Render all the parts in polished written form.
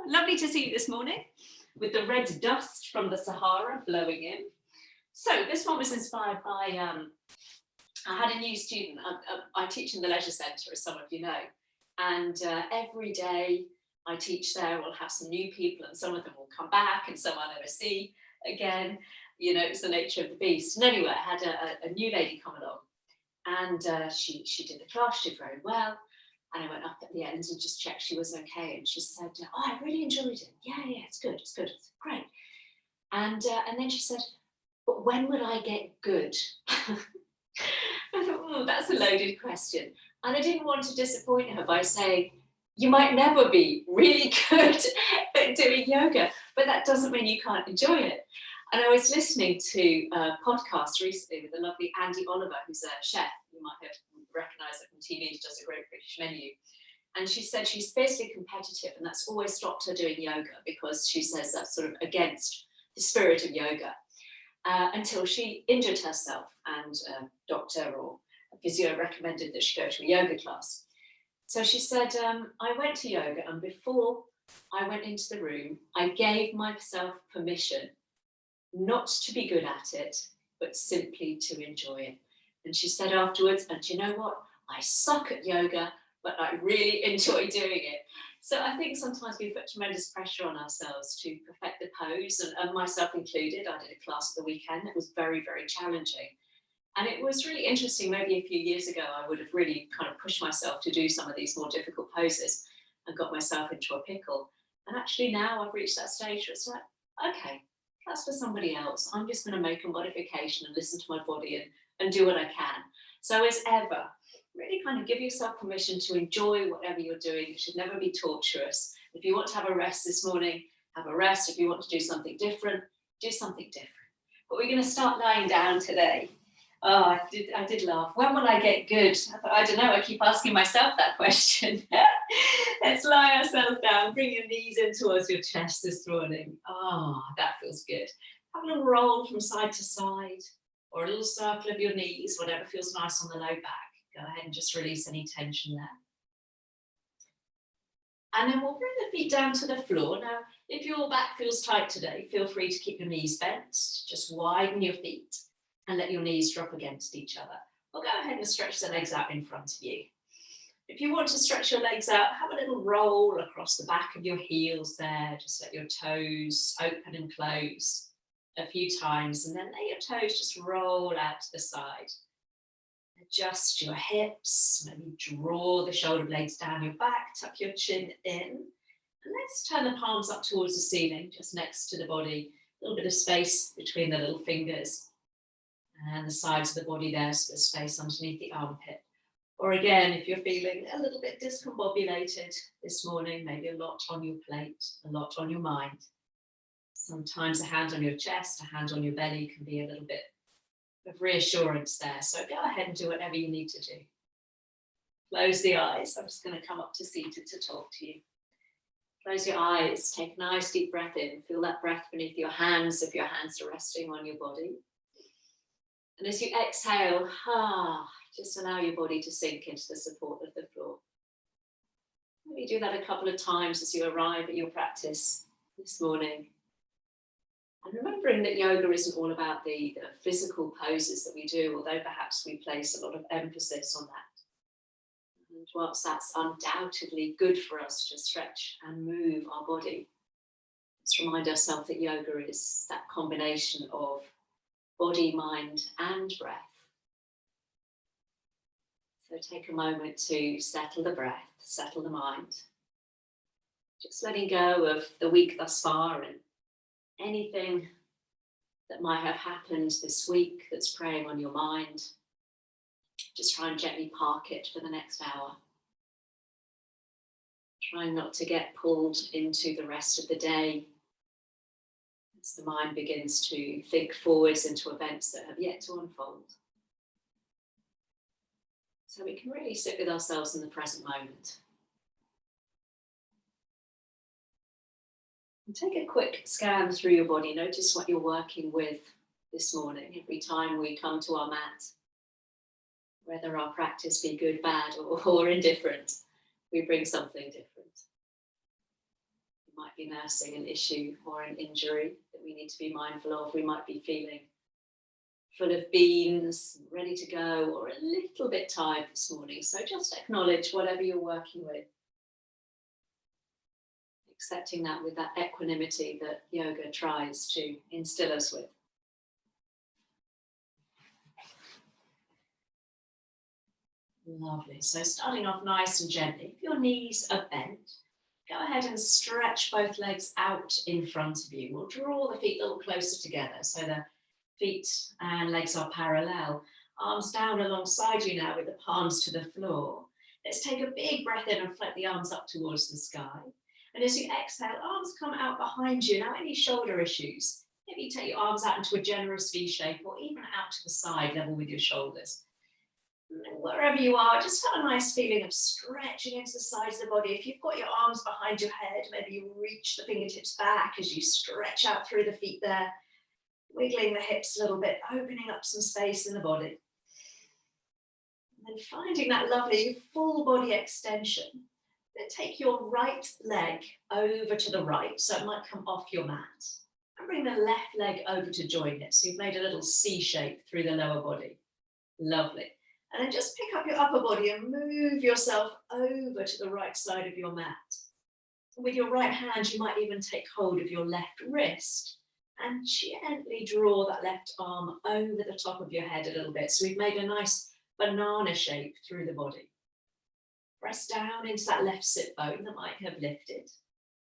Lovely to see you this morning with the red dust from the Sahara blowing in. So this one was inspired by, I had a new student. I teach in the leisure centre, as some of you know, and every day I teach there, we'll have some new people, and some of them will come back and some I'll never see again. You know, it's the nature of the beast. And anyway, I had a new lady come along, and she did the class, she did very well. And I went up at the end and just checked she was okay. And she said, "Oh, I really enjoyed it. Yeah, it's good, it's great." And then she said, "But when will I get good?" I thought, "Oh, that's a loaded question." And I didn't want to disappoint her by saying, "You might never be really good at doing yoga, but that doesn't mean you can't enjoy it." And I was listening to a podcast recently with the lovely Andy Oliver, who's a chef. You might have recognised it from TV. She does a great British menu. And she said she's fiercely competitive, and that's always stopped her doing yoga because she says that's sort of against the spirit of yoga, until she injured herself, and a doctor or a physio recommended that she go to a yoga class. So she said, "I went to yoga, and before I went into the room, I gave myself permission not to be good at it, but simply to enjoy it." And she said afterwards, "And you know what? I suck at yoga, but I really enjoy doing it." So I think sometimes we put tremendous pressure on ourselves to perfect the pose, and myself included. I did a class at the weekend that was very, very challenging. And it was really interesting. Maybe a few years ago, I would have really kind of pushed myself to do some of these more difficult poses and got myself into a pickle. And actually now I've reached that stage where it's like, okay, that's for somebody else. I'm just going to make a modification and listen to my body and do what I can. So as ever, really kind of give yourself permission to enjoy whatever you're doing. It should never be torturous. If you want to have a rest this morning, have a rest. If you want to do something different, do something different. But we're going to start lying down today. Oh, I did laugh. When will I get good? I don't know. I keep asking myself that question. Let's lie ourselves down. Bring your knees in towards your chest this morning. Oh, that feels good. Have a little roll from side to side, or a little circle of your knees, whatever feels nice on the low back. Go ahead and just release any tension there. And then we'll bring the feet down to the floor. Now, if your back feels tight today, feel free to keep your knees bent. Just widen your feet and let your knees drop against each other. Or go ahead and stretch the legs out in front of you. If you want to stretch your legs out, have a little roll across the back of your heels there. Just let your toes open and close a few times, and then let your toes just roll out to the side. Adjust your hips, maybe draw the shoulder blades down your back, tuck your chin in. And let's turn the palms up towards the ceiling, just next to the body. A little bit of space between the little fingers and the sides of the body there, so there's space underneath the armpit. Or again, if you're feeling a little bit discombobulated this morning, maybe a lot on your plate, a lot on your mind. Sometimes a hand on your chest, a hand on your belly can be a little bit of reassurance there. So go ahead and do whatever you need to do. Close the eyes. I'm just going to come up to seated to talk to you. Close your eyes. Take a nice deep breath in. Feel that breath beneath your hands if your hands are resting on your body. And as you exhale, just allow your body to sink into the support of the floor. Maybe do that a couple of times as you arrive at your practice this morning. And remembering that yoga isn't all about the physical poses that we do, although perhaps we place a lot of emphasis on that. And whilst that's undoubtedly good for us to stretch and move our body, let's remind ourselves that yoga is that combination of body, mind, and breath. So take a moment to settle the breath, settle the mind. Just letting go of the week thus far and anything that might have happened this week that's preying on your mind. Just try and gently park it for the next hour. Trying not to get pulled into the rest of the day as the mind begins to think forwards into events that have yet to unfold. So we can really sit with ourselves in the present moment. And take a quick scan through your body. Notice what you're working with this morning. Every time we come to our mat, whether our practice be good, bad, or indifferent, we bring something different. might be nursing an issue or an injury that we need to be mindful of. We might be feeling full of beans, ready to go, or a little bit tired this morning. So just acknowledge whatever you're working with. Accepting that with that equanimity that yoga tries to instill us with. Lovely. So starting off nice and gently, if your knees are bent, go ahead and stretch both legs out in front of you. We'll draw the feet a little closer together so the feet and legs are parallel. Arms down alongside you now with the palms to the floor. Let's take a big breath in and float the arms up towards the sky. And as you exhale, arms come out behind you. Now any shoulder issues, maybe take your arms out into a generous V shape or even out to the side, level with your shoulders. Wherever you are, just have a nice feeling of stretching into the sides of the body. If you've got your arms behind your head, maybe you reach the fingertips back as you stretch out through the feet there, wiggling the hips a little bit, opening up some space in the body. And then finding that lovely full body extension. Then take your right leg over to the right, so it might come off your mat. And bring the left leg over to join it. So you've made a little C shape through the lower body. Lovely. And then just pick up your upper body and move yourself over to the right side of your mat. With your right hand, you might even take hold of your left wrist and gently draw that left arm over the top of your head a little bit. So we've made a nice banana shape through the body. Press down into that left sit bone that might have lifted.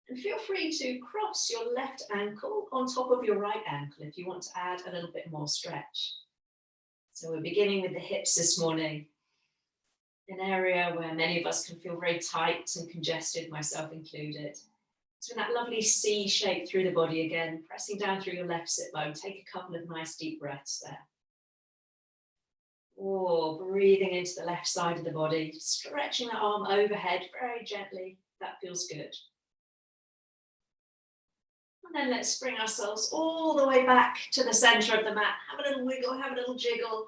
And feel free to cross your left ankle on top of your right ankle if you want to add a little bit more stretch. So we're beginning with the hips this morning, an area where many of us can feel very tight and congested, myself included. So in that lovely C shape through the body again, pressing down through your left sit bone, take a couple of nice deep breaths there. Oh, breathing into the left side of the body, stretching the arm overhead very gently. That feels good. And then let's bring ourselves all the way back to the center of the mat. Have a little wiggle, have a little jiggle.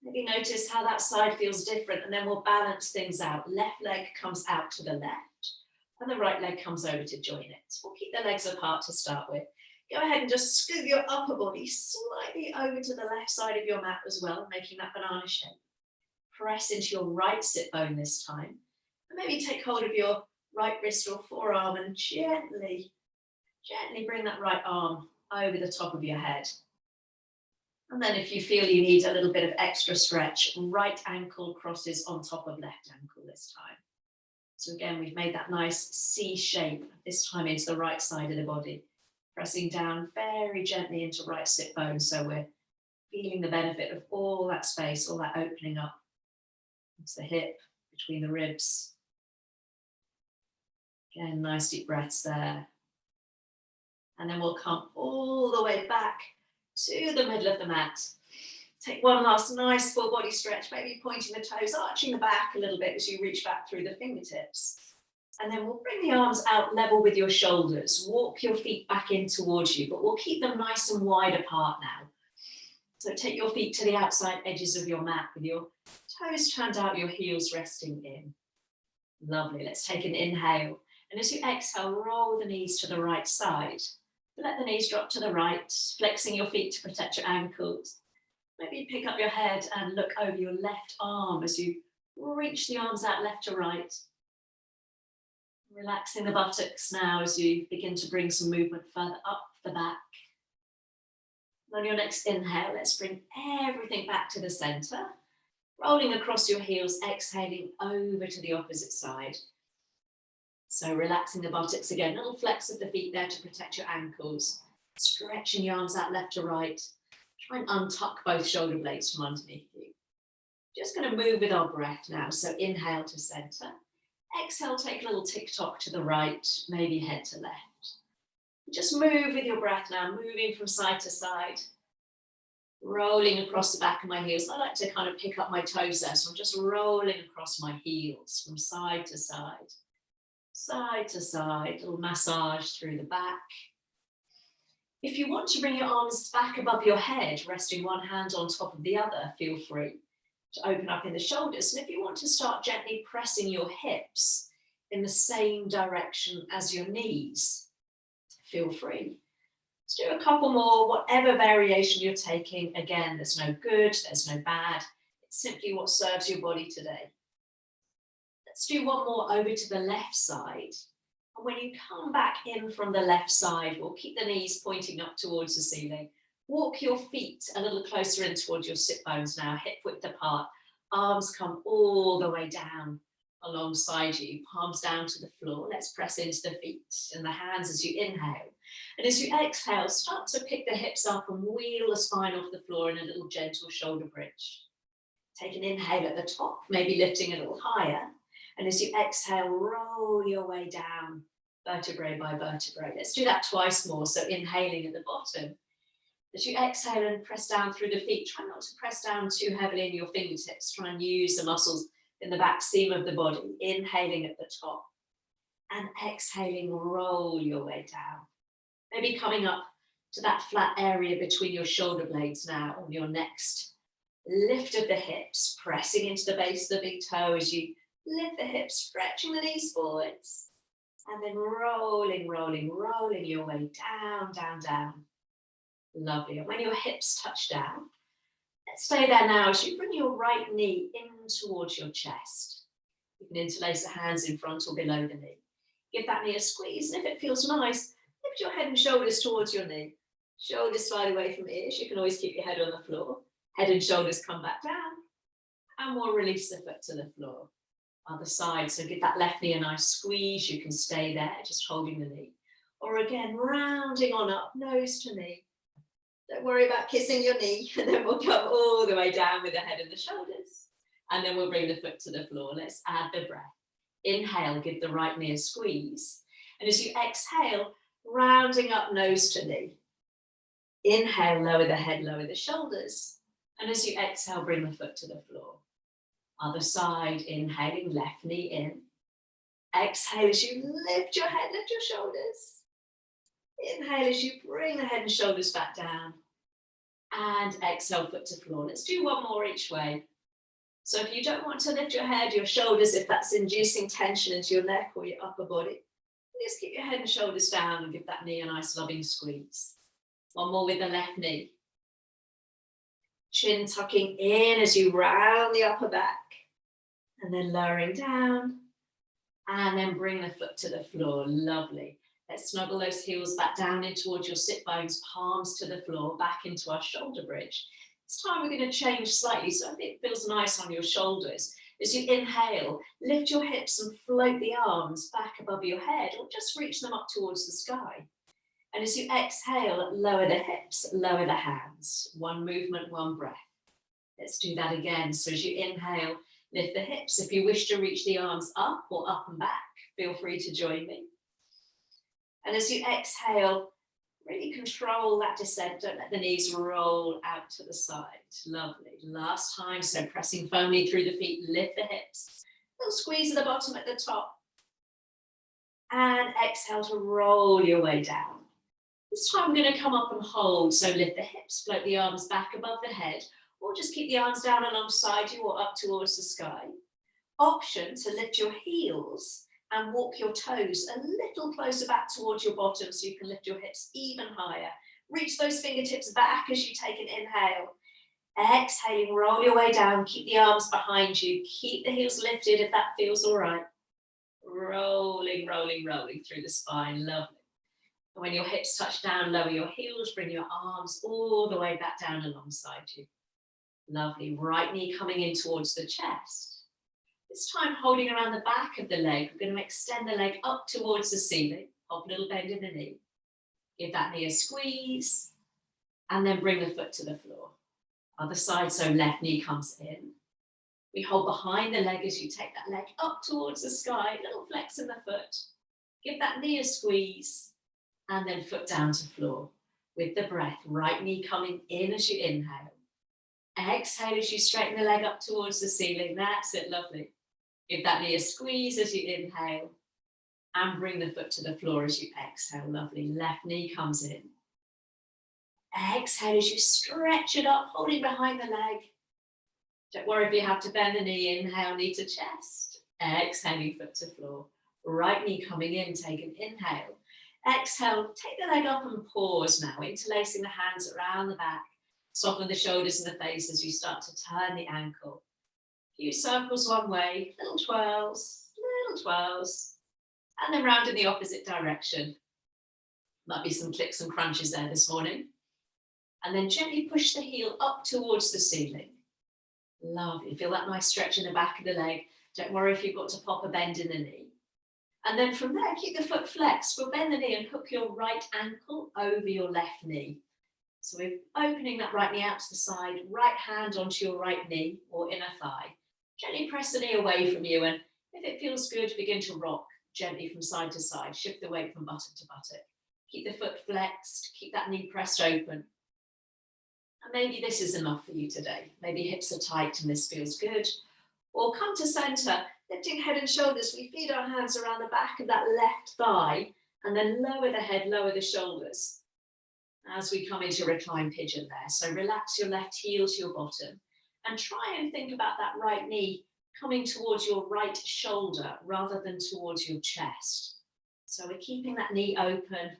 Maybe notice how that side feels different, and then we'll balance things out. Left leg comes out to the left, and the right leg comes over to join it. We'll keep the legs apart to start with. Go ahead and just scoot your upper body slightly over to the left side of your mat as well, making that banana shape. Press into your right sit bone this time. And maybe take hold of your right wrist or forearm and gently bring that right arm over the top of your head. And then if you feel you need a little bit of extra stretch, right ankle crosses on top of left ankle this time. So again, we've made that nice C shape, this time into the right side of the body. Pressing down very gently into right sit bone, so we're feeling the benefit of all that space, all that opening up. It's the hip, between the ribs. Again, nice deep breaths there. And then we'll come all the way back to the middle of the mat. Take one last nice full body stretch, maybe pointing the toes, arching the back a little bit as you reach back through the fingertips. And then we'll bring the arms out level with your shoulders. Walk your feet back in towards you, but we'll keep them nice and wide apart now. So take your feet to the outside edges of your mat with your toes turned out, your heels resting in. Lovely. Let's take an inhale. And as you exhale, roll the knees to the right side. Let the knees drop to the right, flexing your feet to protect your ankles. Maybe pick up your head and look over your left arm as you reach the arms out left to right. Relaxing the buttocks now as you begin to bring some movement further up the back. And on your next inhale, let's bring everything back to the center. Rolling across your heels, exhaling over to the opposite side. So relaxing the buttocks again, little flex of the feet there to protect your ankles. Stretching your arms out left to right. Try and untuck both shoulder blades from underneath you. Just going to move with our breath now. So inhale to center. Exhale, take a little tick-tock to the right, maybe head to left. Just move with your breath now, moving from side to side. Rolling across the back of my heels. I like to kind of pick up my toes there, so I'm just rolling across my heels from side to side. Side to side, little massage through the back. If you want to bring your arms back above your head, resting one hand on top of the other, feel free to open up in the shoulders. And if you want to start gently pressing your hips in the same direction as your knees. Feel free. Let's do a couple more, whatever variation you're taking. Again, there's no good, there's no bad. It's simply what serves your body today. Let's do one more over to the left side. And when you come back in from the left side, we'll keep the knees pointing up towards the ceiling. Walk your feet a little closer in towards your sit bones now, hip width apart. Arms come all the way down alongside you, palms down to the floor. Let's press into the feet and the hands as you inhale. And as you exhale, start to pick the hips up and wheel the spine off the floor in a little gentle shoulder bridge. Take an inhale at the top, maybe lifting a little higher. And as you exhale, roll your way down, vertebrae by vertebrae. Let's do that twice more. So inhaling at the bottom. As you exhale and press down through the feet, try not to press down too heavily in your fingertips. Try and use the muscles in the back seam of the body. Inhaling at the top and exhaling, roll your way down. Maybe coming up to that flat area between your shoulder blades now on your next lift of the hips, pressing into the base of the big toe as you lift the hips, stretching the knees forwards, and then rolling, rolling, rolling your way down, down, down. Lovely. And when your hips touch down, let's stay there now as you bring your right knee in towards your chest. You can interlace the hands in front or below the knee. Give that knee a squeeze, and if it feels nice, lift your head and shoulders towards your knee. Shoulders slide away from ears. You can always keep your head on the floor. Head and shoulders come back down, and we'll release the foot to the floor. Other side, so give that left knee a nice squeeze. You can stay there, just holding the knee. Or again, rounding on up, nose to knee. Don't worry about kissing your knee, and then we'll come all the way down with the head and the shoulders. And then we'll bring the foot to the floor. Let's add the breath. Inhale, give the right knee a squeeze. And as you exhale, rounding up nose to knee. Inhale, lower the head, lower the shoulders. And as you exhale, bring the foot to the floor. Other side, inhaling, left knee in. Exhale as you lift your head, lift your shoulders. Inhale as you bring the head and shoulders back down. And exhale, foot to floor. Let's do one more each way. So if you don't want to lift your head, your shoulders, if that's inducing tension into your neck or your upper body, just keep your head and shoulders down and give that knee a nice loving squeeze. One more with the left knee. Chin tucking in as you round the upper back. And then lowering down. And then bring the foot to the floor. Lovely. Let's snuggle those heels back down in towards your sit bones, palms to the floor, back into our shoulder bridge. This time we're going to change slightly so it feels nice on your shoulders. As you inhale, lift your hips and float the arms back above your head or just reach them up towards the sky. And as you exhale, lower the hips, lower the hands. One movement, one breath. Let's do that again. So as you inhale, lift the hips. If you wish to reach the arms up or up and back, feel free to join me. And as you exhale, really control that descent. Don't let the knees roll out to the side. Lovely. Last time. So pressing firmly through the feet, lift the hips. Little squeeze at the bottom, at the top. And exhale to roll your way down. This time I'm going to come up and hold. So lift the hips, float the arms back above the head, or just keep the arms down alongside you or up towards the sky. Option to lift your heels and walk your toes a little closer back towards your bottom so you can lift your hips even higher. Reach those fingertips back as you take an inhale. Exhaling, roll your way down, keep the arms behind you, keep the heels lifted if that feels all right. Rolling, rolling, rolling through the spine, lovely. And when your hips touch down, lower your heels, bring your arms all the way back down alongside you. Lovely, right knee coming in towards the chest. This time holding around the back of the leg, we're going to extend the leg up towards the ceiling, pop a little bend in the knee. Give that knee a squeeze, and then bring the foot to the floor. Other side, so left knee comes in. We hold behind the leg as you take that leg up towards the sky, little flex in the foot. Give that knee a squeeze, and then foot down to floor. With the breath, right knee coming in as you inhale. Exhale as you straighten the leg up towards the ceiling. That's it, lovely. Give that knee a squeeze as you inhale and bring the foot to the floor as you exhale. Lovely. Left knee comes in. Exhale as you stretch it up, holding behind the leg. Don't worry if you have to bend the knee. Inhale, knee to chest. Exhaling, foot to floor. Right knee coming in, take an inhale. Exhale, take the leg up and pause now, interlacing the hands around the back. Soften the shoulders and the face as you start to turn the ankle. A few circles one way, little twirls, and then round in the opposite direction. Might be some clicks and crunches there this morning. And then gently push the heel up towards the ceiling. Lovely. Feel that nice stretch in the back of the leg. Don't worry if you've got to pop a bend in the knee. And then from there, keep the foot flexed. We'll bend the knee and hook your right ankle over your left knee. So we're opening that right knee out to the side, right hand onto your right knee or inner thigh. Gently press the knee away from you, and if it feels good, begin to rock gently from side to side. Shift the weight from buttock to buttock. Keep the foot flexed, keep that knee pressed open. And maybe this is enough for you today. Maybe hips are tight and this feels good. Or come to center, lifting head and shoulders. We feed our hands around the back of that left thigh and then lower the head, lower the shoulders as we come into recline pigeon there. So relax your left heel to your bottom and try and think about that right knee coming towards your right shoulder rather than towards your chest. So we're keeping that knee open.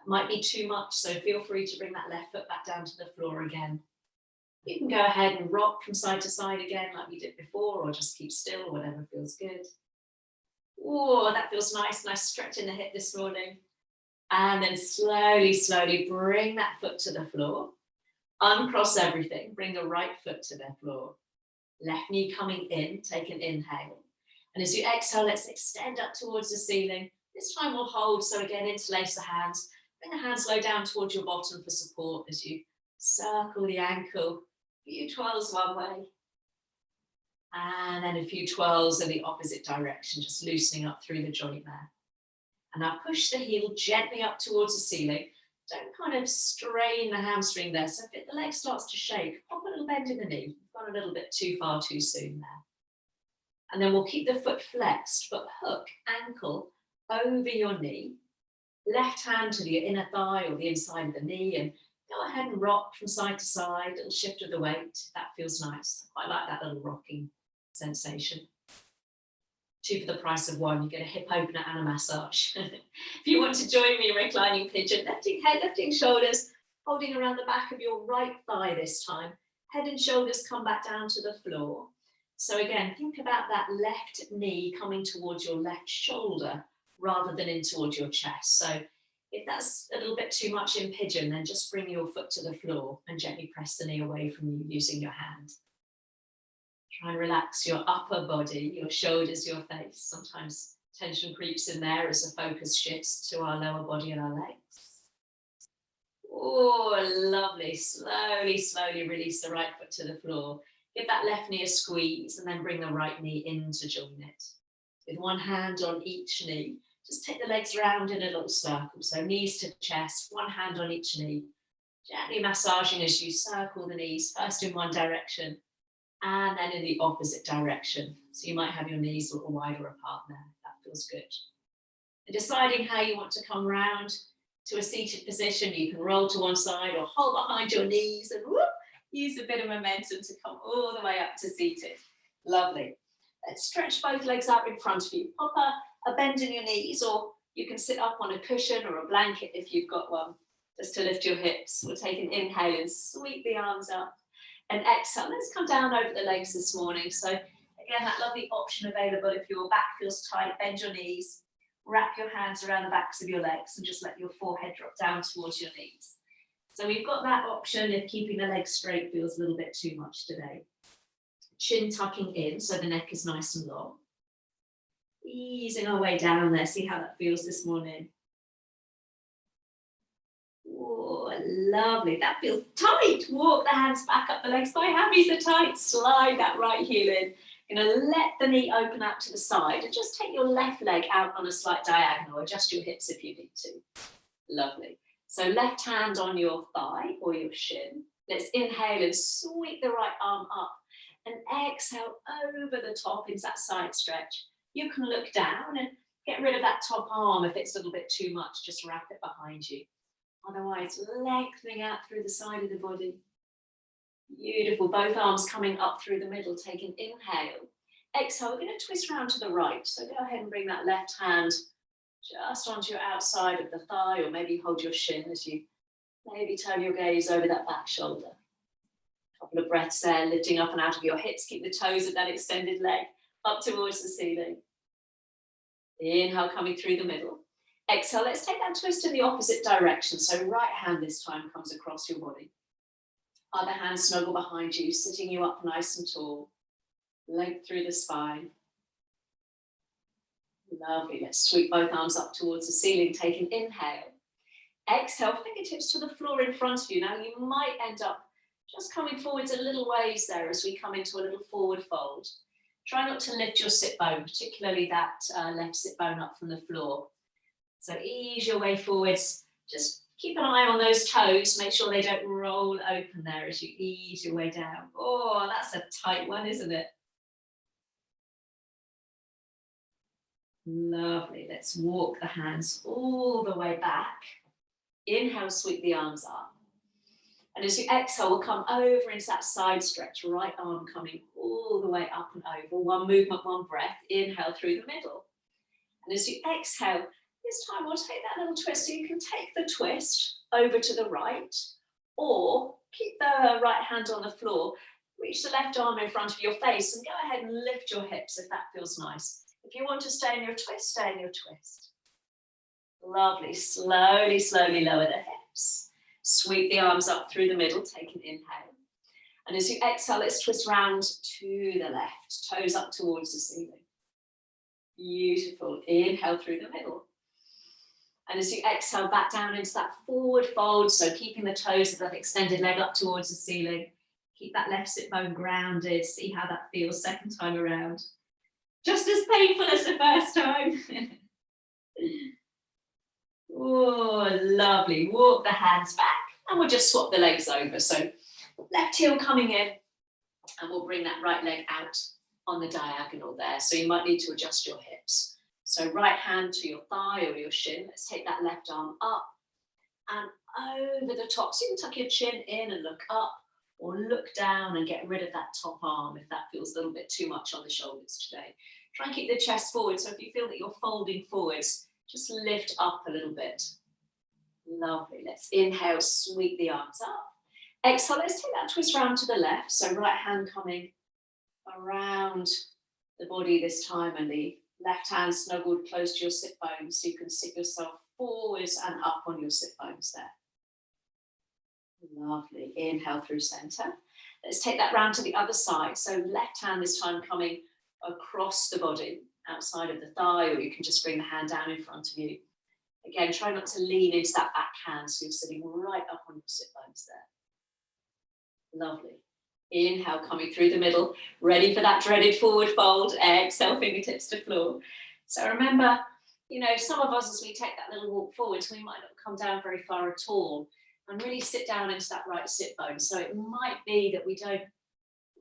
It might be too much, so feel free to bring that left foot back down to the floor again. You can go ahead and rock from side to side again like we did before, or just keep still, whatever feels good. Oh, that feels nice. Nice stretch in the hip this morning. And then slowly bring that foot to the floor. Uncross everything. Bring the right foot to the floor. Left knee coming in. Take an inhale. And as you exhale, let's extend up towards the ceiling. This time we'll hold. So again, interlace the hands. Bring the hands low down towards your bottom for support as you circle the ankle. A few twirls one way. And then a few twirls in the opposite direction, just loosening up through the joint there. And now push the heel gently up towards the ceiling. Don't kind of strain the hamstring there. So if the leg starts to shake, pop a little bend in the knee. You've gone a little bit too far too soon there. And then we'll keep the foot flexed, but hook ankle over your knee. Left hand to the inner thigh or the inside of the knee, and go ahead and rock from side to side. Little shift of the weight. That feels nice. I like that little rocking sensation. 2 for the price of 1. You get a hip opener and a massage. If you want to join me in reclining pigeon, lifting head, lifting shoulders, holding around the back of your right thigh this time. Head and shoulders come back down to the floor. So again, think about that left knee coming towards your left shoulder rather than in towards your chest. So if that's a little bit too much in pigeon, then just bring your foot to the floor and gently press the knee away from you using your hand. Try and relax your upper body, your shoulders, your face. Sometimes tension creeps in there as the focus shifts to our lower body and our legs. Oh, lovely. Slowly release the right foot to the floor. Give that left knee a squeeze and then bring the right knee in to join it. With one hand on each knee, just take the legs round in a little circle. So knees to chest, one hand on each knee. Gently massaging as you circle the knees, first in one direction and then in the opposite direction. So you might have your knees a little wider apart there. That feels good. And deciding how you want to come round to a seated position, you can roll to one side or hold behind your knees and whoop, use a bit of momentum to come all the way up to seated. Lovely. Let's stretch both legs out in front of you. Pop a bend in your knees, or you can sit up on a cushion or a blanket if you've got one, just to lift your hips. We'll take an inhale and sweep the arms up. And exhale, let's come down over the legs this morning. So again, that lovely option available if your back feels tight, bend your knees, wrap your hands around the backs of your legs and just let your forehead drop down towards your knees. So we've got that option if keeping the legs straight feels a little bit too much today. Chin tucking in so the neck is nice and long. Easing our way down there, see how that feels this morning. Oh, lovely. That feels tight. Walk the hands back up the legs. My hammies are tight. Slide that right heel in. You're going to let the knee open out to the side and just take your left leg out on a slight diagonal. Adjust your hips if you need to. Lovely. So left hand on your thigh or your shin. Let's inhale and sweep the right arm up and exhale over the top into that side stretch. You can look down and get rid of that top arm if it's a little bit too much. Just wrap it behind you. Otherwise, lengthening out through the side of the body. Beautiful. Both arms coming up through the middle. Take an inhale. Exhale, we're going to twist around to the right. So go ahead and bring that left hand just onto your outside of the thigh, or maybe hold your shin as you maybe turn your gaze over that back shoulder. A couple of breaths there, lifting up and out of your hips. Keep the toes of that extended leg up towards the ceiling. Inhale, coming through the middle. Exhale, let's take that twist in the opposite direction. So right hand this time comes across your body. Other hand snuggle behind you, sitting you up nice and tall. Length through the spine. Lovely. Let's sweep both arms up towards the ceiling. Take an inhale. Exhale, fingertips to the floor in front of you. Now you might end up just coming forwards a little ways there as we come into a little forward fold. Try not to lift your sit bone, particularly that left sit bone up from the floor. So ease your way forwards. Just keep an eye on those toes. Make sure they don't roll open there as you ease your way down. Oh, that's a tight one, isn't it? Lovely. Let's walk the hands all the way back. Inhale, sweep the arms up. And as you exhale, we'll come over into that side stretch. Right arm coming all the way up and over. One movement, one breath. Inhale through the middle. And as you exhale, this time we'll take that little twist. So you can take the twist over to the right, or keep the right hand on the floor. Reach the left arm in front of your face and go ahead and lift your hips if that feels nice. If you want to stay in your twist, stay in your twist. Lovely. Slowly, slowly lower the hips. Sweep the arms up through the middle. Take an inhale. And as you exhale, let's twist round to the left. Toes up towards the ceiling. Beautiful. Inhale through the middle. And as you exhale, back down into that forward fold. So keeping the toes of that extended leg up towards the ceiling. Keep that left sit bone grounded. See how that feels second time around. Just as painful as the first time. Oh, lovely. Walk the hands back and we'll just swap the legs over. So left heel coming in and we'll bring that right leg out on the diagonal there. So you might need to adjust your hips. So right hand to your thigh or your shin. Let's take that left arm up and over the top. So you can tuck your chin in and look up, or look down and get rid of that top arm if that feels a little bit too much on the shoulders today. Try and keep the chest forward. So if you feel that you're folding forwards, just lift up a little bit. Lovely. Let's inhale, sweep the arms up. Exhale, let's take that twist round to the left. So right hand coming around the body this time, and the left hand snuggled close to your sit bones, so you can sit yourself forwards and up on your sit bones there. Lovely. Inhale through center. Let's take that round to the other side. So left hand this time coming across the body, outside of the thigh, or you can just bring the hand down in front of you. Again, try not to lean into that back hand, so you're sitting right up on your sit bones there. Lovely. Inhale, coming through the middle, ready for that dreaded forward fold. Exhale, fingertips to floor. So remember, some of us, as we take that little walk forwards, we might not come down very far at all, and really sit down into that right sit bone. So it might be that we don't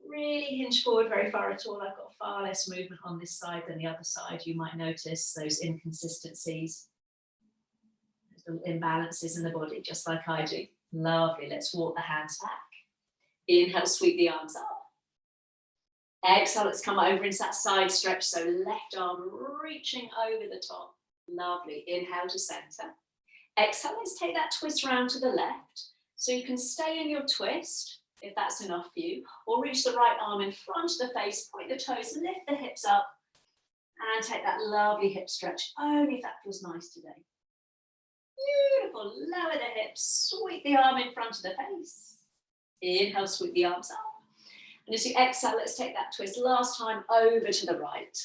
really hinge forward very far at all. I've got far less movement on this side than the other side. You might notice those inconsistencies, those little imbalances in the body, just like I do. Lovely. Let's walk the hands back. Inhale, sweep the arms up. Exhale, let's come over into that side stretch. So left arm reaching over the top. Lovely. Inhale to center. Exhale, let's take that twist round to the left. So you can stay in your twist, if that's enough for you, or reach the right arm in front of the face, point the toes, lift the hips up, and take that lovely hip stretch, only if that feels nice today. Beautiful. Lower the hips, sweep the arm in front of the face. Inhale, sweep the arms up. And as you exhale, let's take that twist last time over to the right.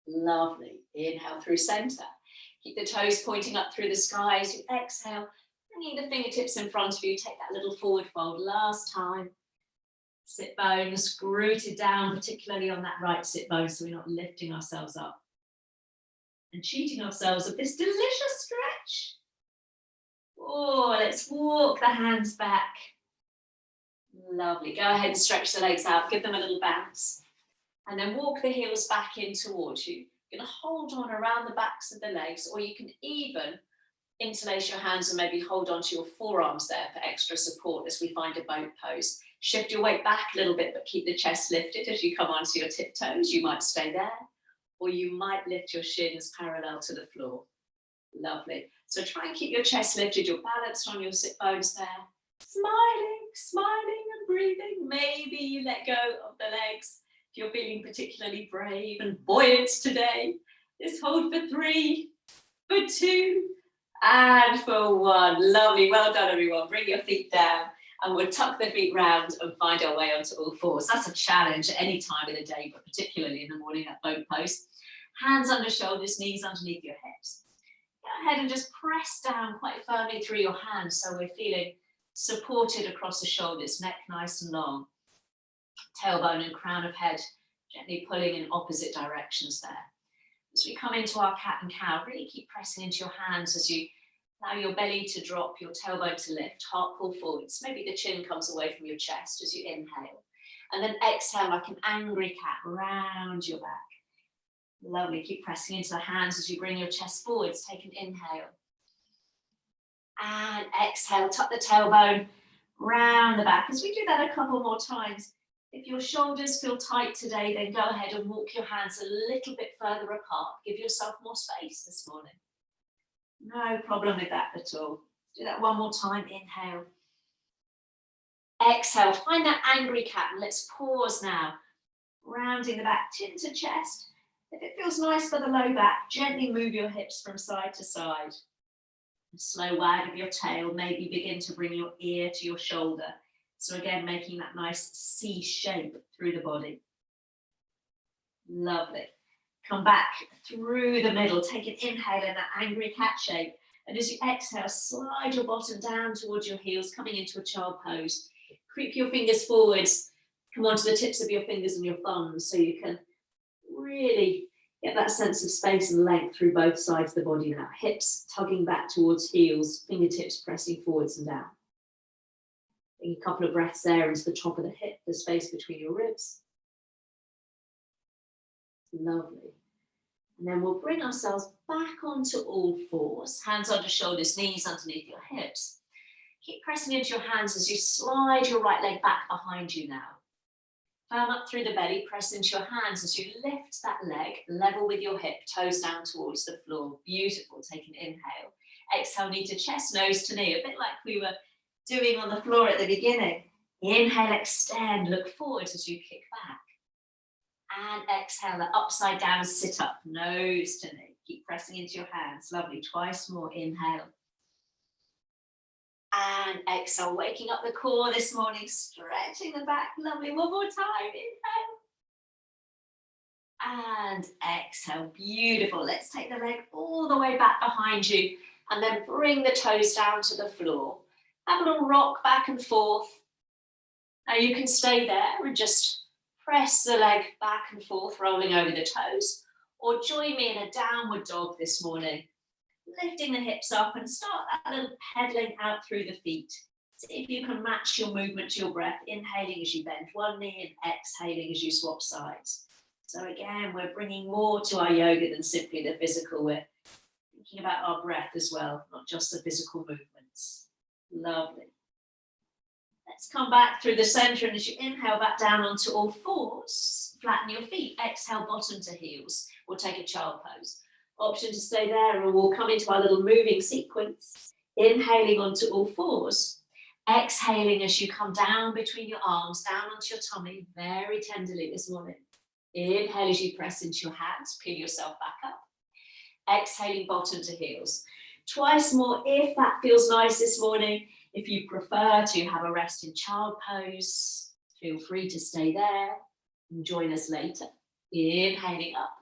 Lovely. Inhale through center. Keep the toes pointing up through the sky as you exhale. Bringing the fingertips in front of you, take that little forward fold last time. Sit bones rooted down, particularly on that right sit bone, so we're not lifting ourselves up and cheating ourselves of this delicious stretch. Oh, let's walk the hands back. Lovely. Go ahead and stretch the legs out, give them a little bounce, and then walk the heels back in towards you. You're going to hold on around the backs of the legs, or you can even interlace your hands and maybe hold on to your forearms there for extra support as we find a boat pose. Shift your weight back a little bit, but keep the chest lifted as you come onto your tiptoes. You might stay there, or you might lift your shins parallel to the floor. Lovely. So try and keep your chest lifted. You're balanced on your sit bones there. Smiling, smiling and breathing. Maybe you let go of the legs if you're feeling particularly brave and buoyant today. Just hold for 3, for 2, and for 1. Lovely. Well done, everyone. Bring your feet down and we'll tuck the feet round and find our way onto all fours. That's a challenge at any time of the day, but particularly in the morning at boat pose. Hands under shoulders, knees underneath your hips. Go ahead and just press down quite firmly through your hands so we're feeling supported across the shoulders, neck nice and long. Tailbone and crown of head gently pulling in opposite directions there. As we come into our cat and cow, really keep pressing into your hands as you allow your belly to drop, your tailbone to lift, heart pull forwards. Maybe the chin comes away from your chest as you inhale. And then exhale like an angry cat, round your back. Lovely, keep pressing into the hands as you bring your chest forwards. Take an inhale. And exhale, tuck the tailbone round the back. As we do that a couple more times, if your shoulders feel tight today, then go ahead and walk your hands a little bit further apart. Give yourself more space this morning. No problem with that at all. Do that one more time. Inhale. Exhale. Find that angry cat and let's pause now. Rounding the back, chin to chest. If it feels nice for the low back, gently move your hips from side to side. A slow wag of your tail. Maybe begin to bring your ear to your shoulder. So again, making that nice C shape through the body. Lovely. Come back through the middle. Take an inhale in that angry cat shape. And as you exhale, slide your bottom down towards your heels, coming into a child pose. Creep your fingers forwards. Come onto the tips of your fingers and your thumbs so you can really get that sense of space and length through both sides of the body now. Hips tugging back towards heels, fingertips pressing forwards and down. Take a couple of breaths there into the top of the hip, the space between your ribs. Lovely. And then we'll bring ourselves back onto all fours, hands under shoulders, knees underneath your hips. Keep pressing into your hands as you slide your right leg back behind you now. Firm up through the belly, press into your hands as you lift that leg, level with your hip, toes down towards the floor. Beautiful. Take an inhale. Exhale, knee to chest, nose to knee, a bit like we were doing on the floor at the beginning. Inhale, extend, look forward as you kick back. And exhale, the upside down sit up, nose to knee. Keep pressing into your hands. Lovely. Twice more. Inhale. And exhale, waking up the core this morning, stretching the back. Lovely. One more time. Inhale. And exhale. Beautiful. Let's take the leg all the way back behind you and then bring the toes down to the floor. Have a little rock back and forth. Now you can stay there and just press the leg back and forth, rolling over the toes, or join me in a downward dog this morning, lifting the hips up and start that little pedaling out through the feet. See if you can match your movement to your breath, inhaling as you bend one knee and exhaling as you swap sides. So again, we're bringing more to our yoga than simply the physical. We're thinking about our breath as well, not just the physical movements. Lovely. Let's come back through the center, and as you inhale back down onto all fours, flatten your feet, exhale bottom to heels. We'll take a child pose. Option to stay there, or we'll come into our little moving sequence. Inhaling onto all fours, exhaling as you come down between your arms, down onto your tummy, very tenderly this morning. Inhale as you press into your hands, peel yourself back up. Exhaling bottom to heels. Twice more if that feels nice this morning. If you prefer to have a rest in child pose, feel free to stay there and join us later. Inhaling up.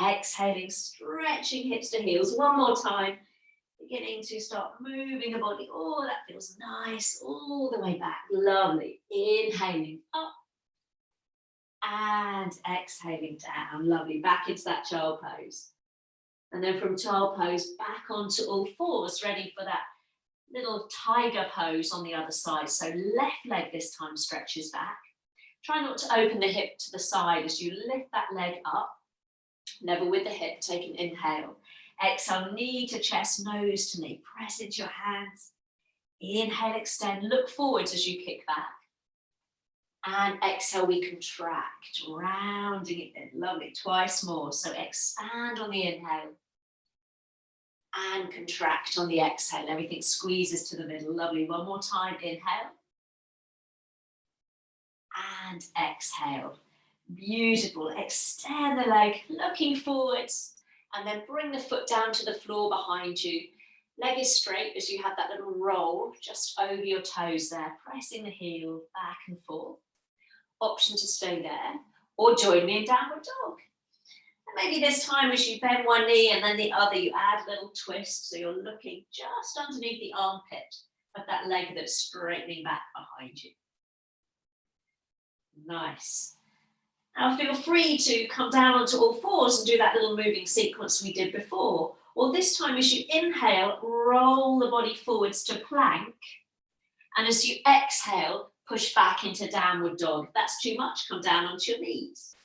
Exhaling, stretching hips to heels. One more time. Beginning to start moving the body. Oh, that feels nice. All the way back. Lovely. Inhaling up. And exhaling down. Lovely. Back into that child pose. And then from child pose, back onto all fours, ready for that little tiger pose on the other side. So left leg this time stretches back. Try not to open the hip to the side as you lift that leg up. Level with the hip, take an inhale. Exhale, knee to chest, nose to knee. Press into your hands. Inhale, extend, look forwards as you kick back. And exhale, we contract, rounding it in. Lovely, twice more. So expand on the inhale. And contract on the exhale. Everything squeezes to the middle. Lovely, one more time, inhale. And exhale. Beautiful, extend the leg, looking forwards. And then bring the foot down to the floor behind you. Leg is straight as you have that little roll just over your toes there, pressing the heel back and forth. Option to stay there, or join me in downward dog. And maybe this time as you bend one knee and then the other, you add a little twist, so you're looking just underneath the armpit of that leg that's straightening back behind you. Nice. Now feel free to come down onto all fours and do that little moving sequence we did before. Or this time as you inhale, roll the body forwards to plank. And as you exhale, push back into downward dog. If that's too much, come down onto your knees.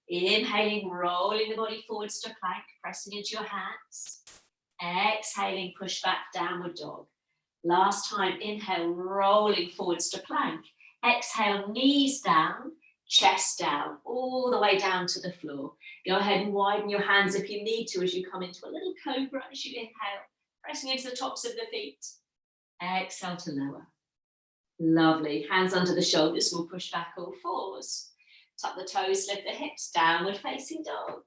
Inhaling, rolling the body forwards to plank, pressing into your hands. Exhaling, push back, downward dog. Last time, inhale, rolling forwards to plank. Exhale, knees down, chest down, all the way down to the floor. Go ahead and widen your hands if you need to as you come into a little cobra as you inhale, pressing into the tops of the feet. Exhale to lower. Lovely. Hands under the shoulders. We'll push back all fours. Tuck the toes, lift the hips, downward facing dog.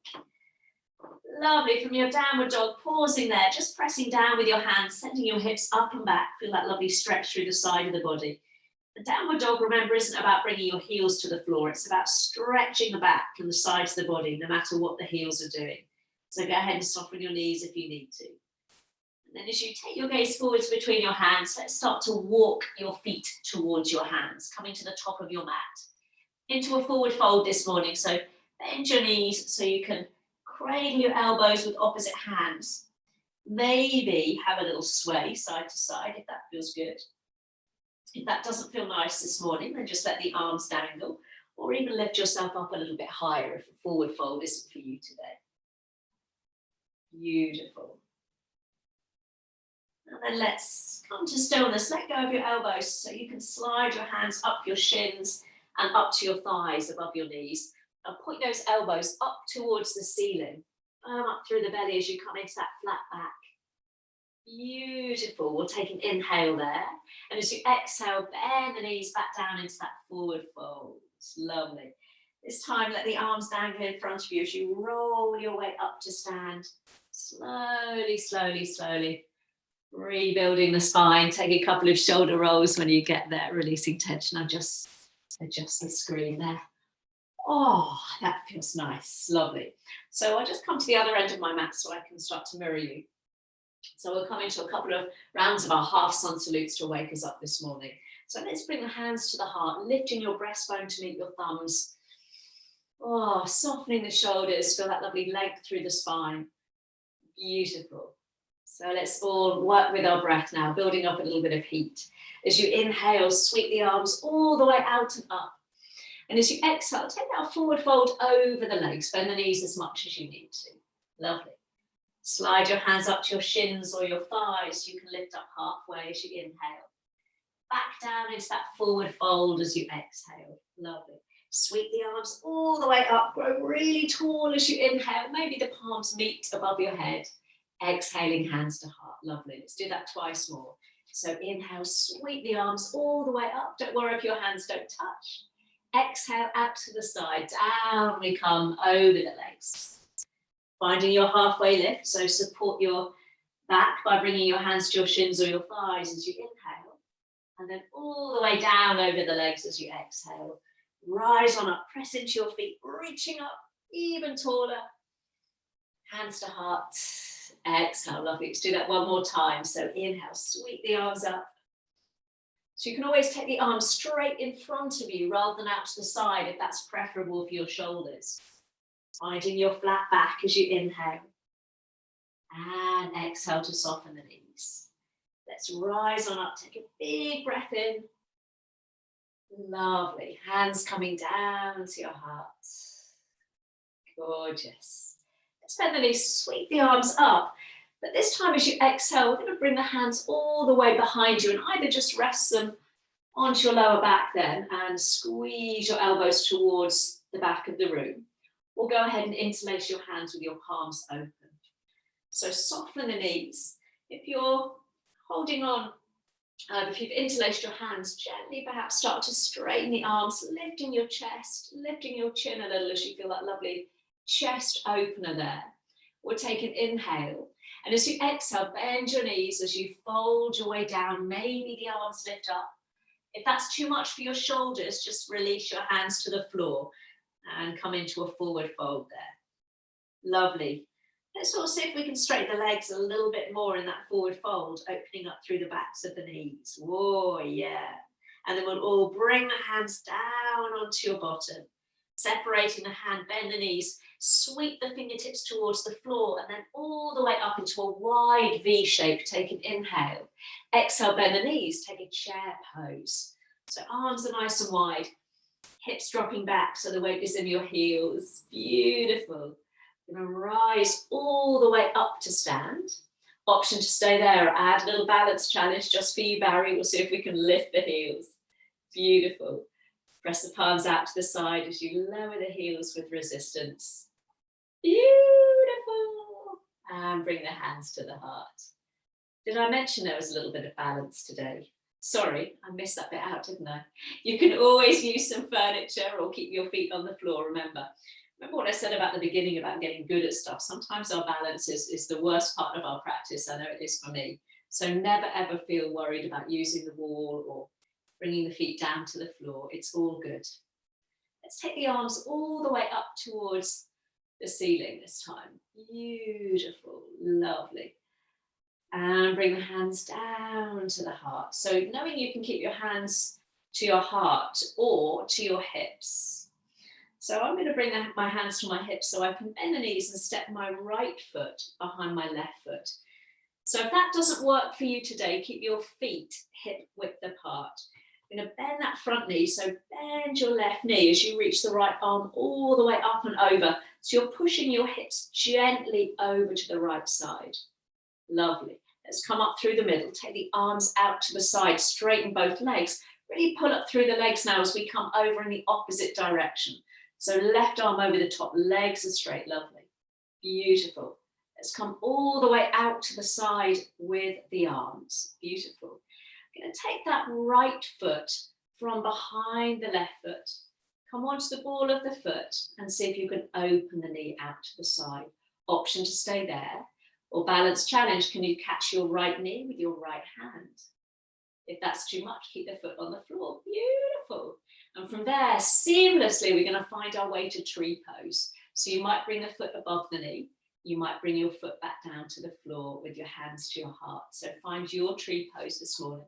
Lovely. From your downward dog, pausing there, just pressing down with your hands, sending your hips up and back. Feel that lovely stretch through the side of the body. The downward dog, remember, isn't about bringing your heels to the floor. It's about stretching the back and the sides of the body, no matter what the heels are doing. So go ahead and soften your knees if you need to. And then as you take your gaze forwards between your hands, let's start to walk your feet towards your hands, coming to the top of your mat. Into a forward fold this morning. So bend your knees so you can cradle your elbows with opposite hands. Maybe have a little sway side to side if that feels good. If that doesn't feel nice this morning, then just let the arms dangle, or even lift yourself up a little bit higher if a forward fold isn't for you today. Beautiful. And then let's come to stillness. Let go of your elbows so you can slide your hands up your shins and up to your thighs above your knees. And point those elbows up towards the ceiling, up through the belly as you come into that flat back. Beautiful. We'll take an inhale there. And as you exhale, bend the knees back down into that forward fold. It's lovely. This time, let the arms dangle in front of you as you roll your way up to stand. Slowly, slowly, slowly. Rebuilding the spine. Take a couple of shoulder rolls when you get there, releasing tension. I'll just adjust the screen there. Oh, that feels nice. Lovely. So I'll just come to the other end of my mat so I can start to mirror you. So we'll come into a couple of rounds of our half sun salutes to wake us up this morning. So let's bring the hands to the heart, lifting your breastbone to meet your thumbs. Oh, softening the shoulders, feel that lovely length through the spine. Beautiful. So let's all work with our breath now, building up a little bit of heat. As you inhale, sweep the arms all the way out and up. And as you exhale, take that forward fold over the legs, bend the knees as much as you need to. Lovely. Slide your hands up to your shins or your thighs. You can lift up halfway as you inhale. Back down into that forward fold as you exhale. Lovely. Sweep the arms all the way up. Grow really tall as you inhale. Maybe the palms meet above your head. Exhaling, hands to heart. Lovely. Let's do that twice more. So inhale, sweep the arms all the way up. Don't worry if your hands don't touch. Exhale out to the side. Down we come over the legs. Finding your halfway lift, so support your back by bringing your hands to your shins or your thighs as you inhale. And then all the way down over the legs as you exhale. Rise on up, press into your feet, reaching up even taller. Hands to heart. Exhale, lovely. Let's do that one more time. So inhale, sweep the arms up. So you can always take the arms straight in front of you rather than out to the side if that's preferable for your shoulders. Finding your flat back as you inhale. And exhale to soften the knees. Let's rise on up. Take a big breath in. Lovely. Hands coming down to your heart. Gorgeous. Let's bend the knees, sweep the arms up. But this time as you exhale, we're going to bring the hands all the way behind you and either just rest them onto your lower back then and squeeze your elbows towards the back of the room, or go ahead and interlace your hands with your palms open. So soften the knees. If you're holding on, if you've interlaced your hands, gently perhaps start to straighten the arms, lifting your chest, lifting your chin a little as you feel that lovely chest opener there. We'll take an inhale. And as you exhale, bend your knees as you fold your way down. Maybe the arms lift up. If that's too much for your shoulders, just release your hands to the floor and come into a forward fold there. Lovely. Let's also see if we can straighten the legs a little bit more in that forward fold, opening up through the backs of the knees. Whoa, yeah. And then we'll all bring the hands down onto your bottom, separating the hand, bend the knees, sweep the fingertips towards the floor, and then all the way up into a wide V shape. Take an inhale. Exhale, bend the knees, take a chair pose. So arms are nice and wide, hips dropping back so the weight is in your heels. Beautiful. You're going to rise all the way up to stand. Option to stay there or add a little balance challenge just for you, Barry. We'll see if we can lift the heels. Beautiful. Press the palms out to the side as you lower the heels with resistance. Beautiful. And bring the hands to the heart. Did I mention there was a little bit of balance today? Sorry, I missed that bit out, didn't I? You can always use some furniture or keep your feet on the floor, remember. Remember what I said about the beginning about getting good at stuff? Sometimes our balance is the worst part of our practice. I know it is for me. So never ever feel worried about using the wall or bringing the feet down to the floor. It's all good. Let's take the arms all the way up towards the ceiling this time. Beautiful, lovely. And bring the hands down to the heart. So knowing you can keep your hands to your heart or to your hips. So I'm going to bring my hands to my hips so I can bend the knees and step my right foot behind my left foot. So if that doesn't work for you today, keep your feet hip width apart. I'm going to bend that front knee, so bend your left knee as you reach the right arm all the way up and over. So you're pushing your hips gently over to the right side. Lovely. Let's come up through the middle, take the arms out to the side, straighten both legs. Really pull up through the legs now as we come over in the opposite direction. So left arm over the top, legs are straight, lovely. Beautiful. Let's come all the way out to the side with the arms. Beautiful. I'm going to take that right foot from behind the left foot. Come onto the ball of the foot and see if you can open the knee out to the side. Option to stay there. Or balance challenge, can you catch your right knee with your right hand? If that's too much, keep the foot on the floor. Beautiful. And from there, seamlessly, we're going to find our way to tree pose. So you might bring the foot above the knee. You might bring your foot back down to the floor with your hands to your heart. So find your tree pose this morning.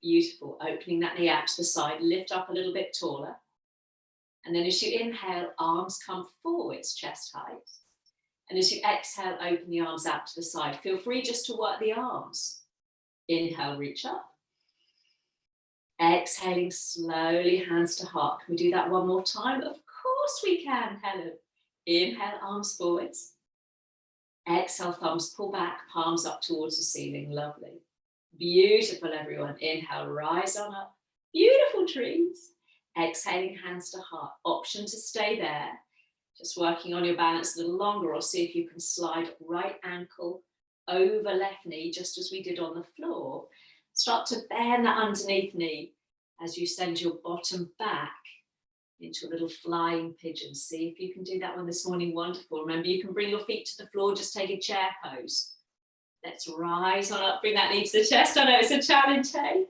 Beautiful. Opening that knee out to the side. Lift up a little bit taller. And then as you inhale, arms come forwards, chest height. And as you exhale, open the arms out to the side. Feel free just to work the arms. Inhale, reach up. Exhaling slowly, hands to heart. Can we do that one more time? Of course we can, Helen. Inhale, arms forwards. Exhale, thumbs pull back, palms up towards the ceiling. Lovely. Beautiful, everyone. Inhale, rise on up. Beautiful trees. Exhaling, hands to heart. Option to stay there. Just working on your balance a little longer, or see if you can slide right ankle over left knee, just as we did on the floor. Start to bend that underneath knee as you send your bottom back into a little flying pigeon. See if you can do that one this morning. Wonderful. Remember, you can bring your feet to the floor, just take a chair pose. Let's rise on up, bring that knee to the chest. I know it's a challenge, hey?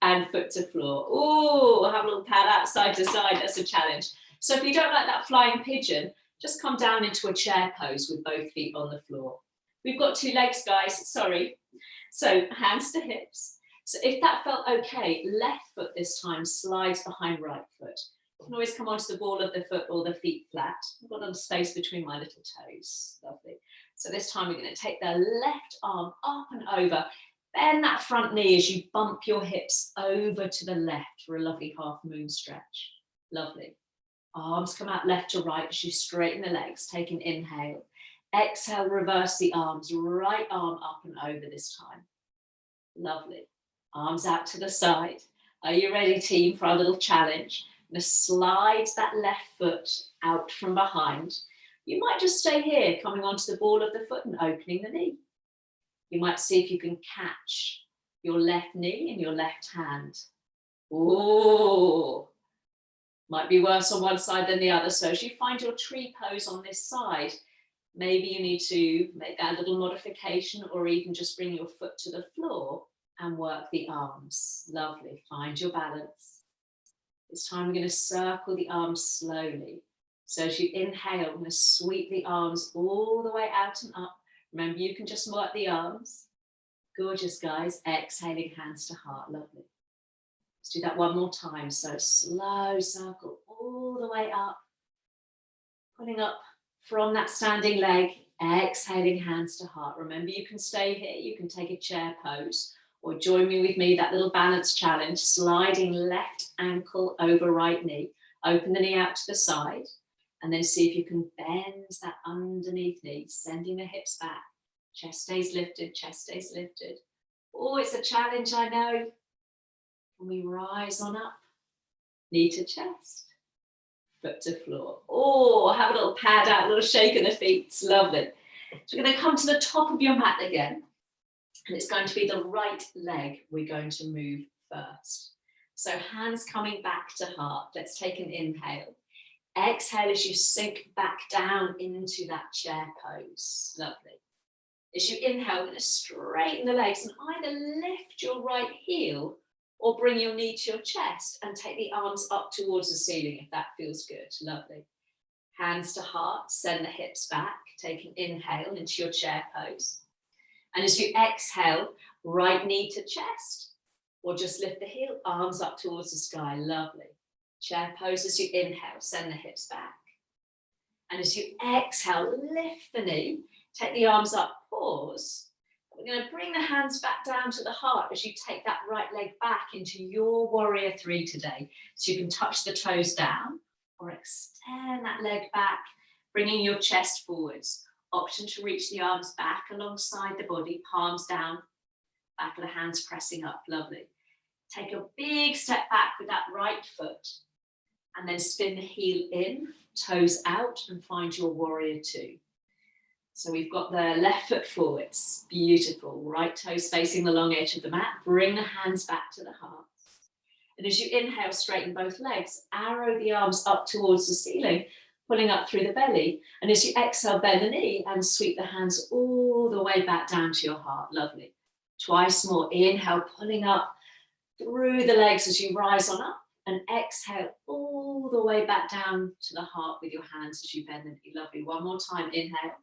And foot to floor. Oh, have a little pad out side to side. That's a challenge. So if you don't like that flying pigeon, just come down into a chair pose with both feet on the floor. We've got two legs, guys. Sorry. So hands to hips. So if that felt okay, left foot this time slides behind right foot. You can always come onto the ball of the foot or the feet flat. I've got a little space between my little toes. Lovely. So this time we're going to take the left arm up and over. Bend that front knee as you bump your hips over to the left for a lovely half moon stretch. Lovely. Arms come out left to right as you straighten the legs. Take an inhale. Exhale, reverse the arms, right arm up and over this time. Lovely. Arms out to the side. Are you ready, team, for our little challenge? I'm going to slide that left foot out from behind. You might just stay here, coming onto the ball of the foot and opening the knee. You might see if you can catch your left knee in your left hand. Oh, might be worse on one side than the other. So as you find your tree pose on this side, maybe you need to make that little modification or even just bring your foot to the floor and work the arms. Lovely. Find your balance. This time we're going to circle the arms slowly. So as you inhale, I'm going to sweep the arms all the way out and up. Remember, you can just work the arms. Gorgeous, guys. Exhaling, hands to heart. Lovely. Let's do that one more time. So slow circle all the way up. Pulling up from that standing leg. Exhaling, hands to heart. Remember, you can stay here. You can take a chair pose. Or join me with me, that little balance challenge. Sliding left ankle over right knee. Open the knee out to the side. And then see if you can bend that underneath knee, sending the hips back. Chest stays lifted, chest stays lifted. Oh, it's a challenge, I know. Can we rise on up? Knee to chest, foot to floor. Oh, have a little pad out, a little shake of the feet. It's lovely. So we're going to come to the top of your mat again. And it's going to be the right leg we're going to move first. So hands coming back to heart. Let's take an inhale. Exhale as you sink back down into that chair pose. Lovely. As you inhale, we're going to straighten the legs and either lift your right heel or bring your knee to your chest and take the arms up towards the ceiling if that feels good. Lovely. Hands to heart, send the hips back. Take an inhale into your chair pose. And as you exhale, right knee to chest or just lift the heel, arms up towards the sky. Lovely. Chair pose as you inhale, send the hips back. And as you exhale, lift the knee, take the arms up, pause. We're going to bring the hands back down to the heart as you take that right leg back into your warrior three today. So you can touch the toes down or extend that leg back, bringing your chest forwards. Option to reach the arms back alongside the body, palms down, back of the hands pressing up. Lovely. Take a big step back with that right foot and then spin the heel in, toes out, and find your warrior two. So we've got the left foot forwards. Beautiful. Right toes facing the long edge of the mat. Bring the hands back to the heart. And as you inhale, straighten both legs. Arrow the arms up towards the ceiling, pulling up through the belly. And as you exhale, bend the knee and sweep the hands all the way back down to your heart. Lovely. Twice more. Inhale, pulling up through the legs as you rise on up. And exhale all the way back down to the heart with your hands as you bend the knee. Lovely. One more time. Inhale.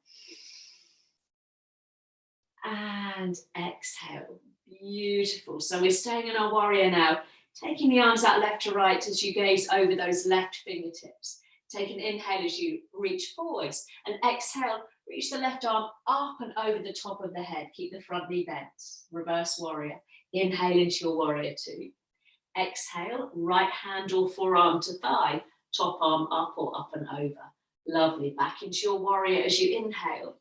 And exhale. Beautiful. So we're staying in our warrior now. Taking the arms out left to right as you gaze over those left fingertips. Take an inhale as you reach forwards. And exhale, reach the left arm up and over the top of the head. Keep the front knee bent. Reverse warrior. Inhale into your warrior two. Exhale, right hand or forearm to thigh. Top arm up or up and over. Lovely. Back into your warrior as you inhale.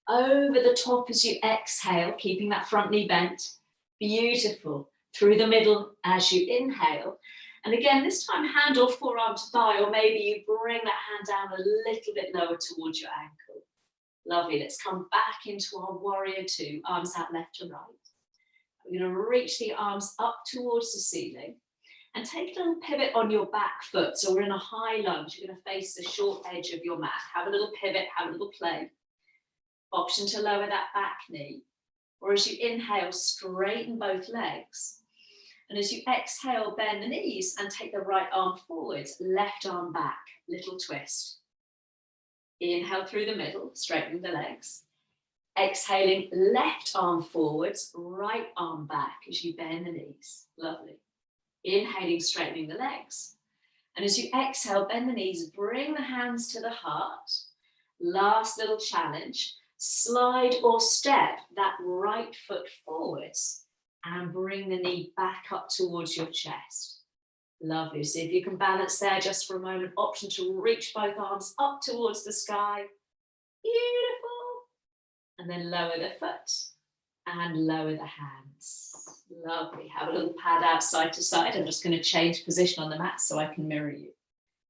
Over the top as you exhale, keeping that front knee bent. Beautiful. Through the middle as you inhale. And again, this time hand or forearm to thigh, or maybe you bring that hand down a little bit lower towards your ankle. Lovely. Let's come back into our warrior two. Arms out left to right. We're going to reach the arms up towards the ceiling and take a little pivot on your back foot. So we're in a high lunge. You're going to face the short edge of your mat. Have a little pivot, have a little play. Option to lower that back knee. Or as you inhale, straighten both legs. And as you exhale, bend the knees and take the right arm forwards, left arm back, little twist. Inhale through the middle, straightening the legs. Exhaling, left arm forwards, right arm back as you bend the knees. Lovely. Inhaling, straightening the legs. And as you exhale, bend the knees, bring the hands to the heart. Last little challenge. Slide or step that right foot forwards and bring the knee back up towards your chest. Lovely. See if you can balance there just for a moment. Option to reach both arms up towards the sky. Beautiful. And then lower the foot and lower the hands. Lovely. Have a little pad out side to side. I'm just going to change position on the mat so I can mirror you.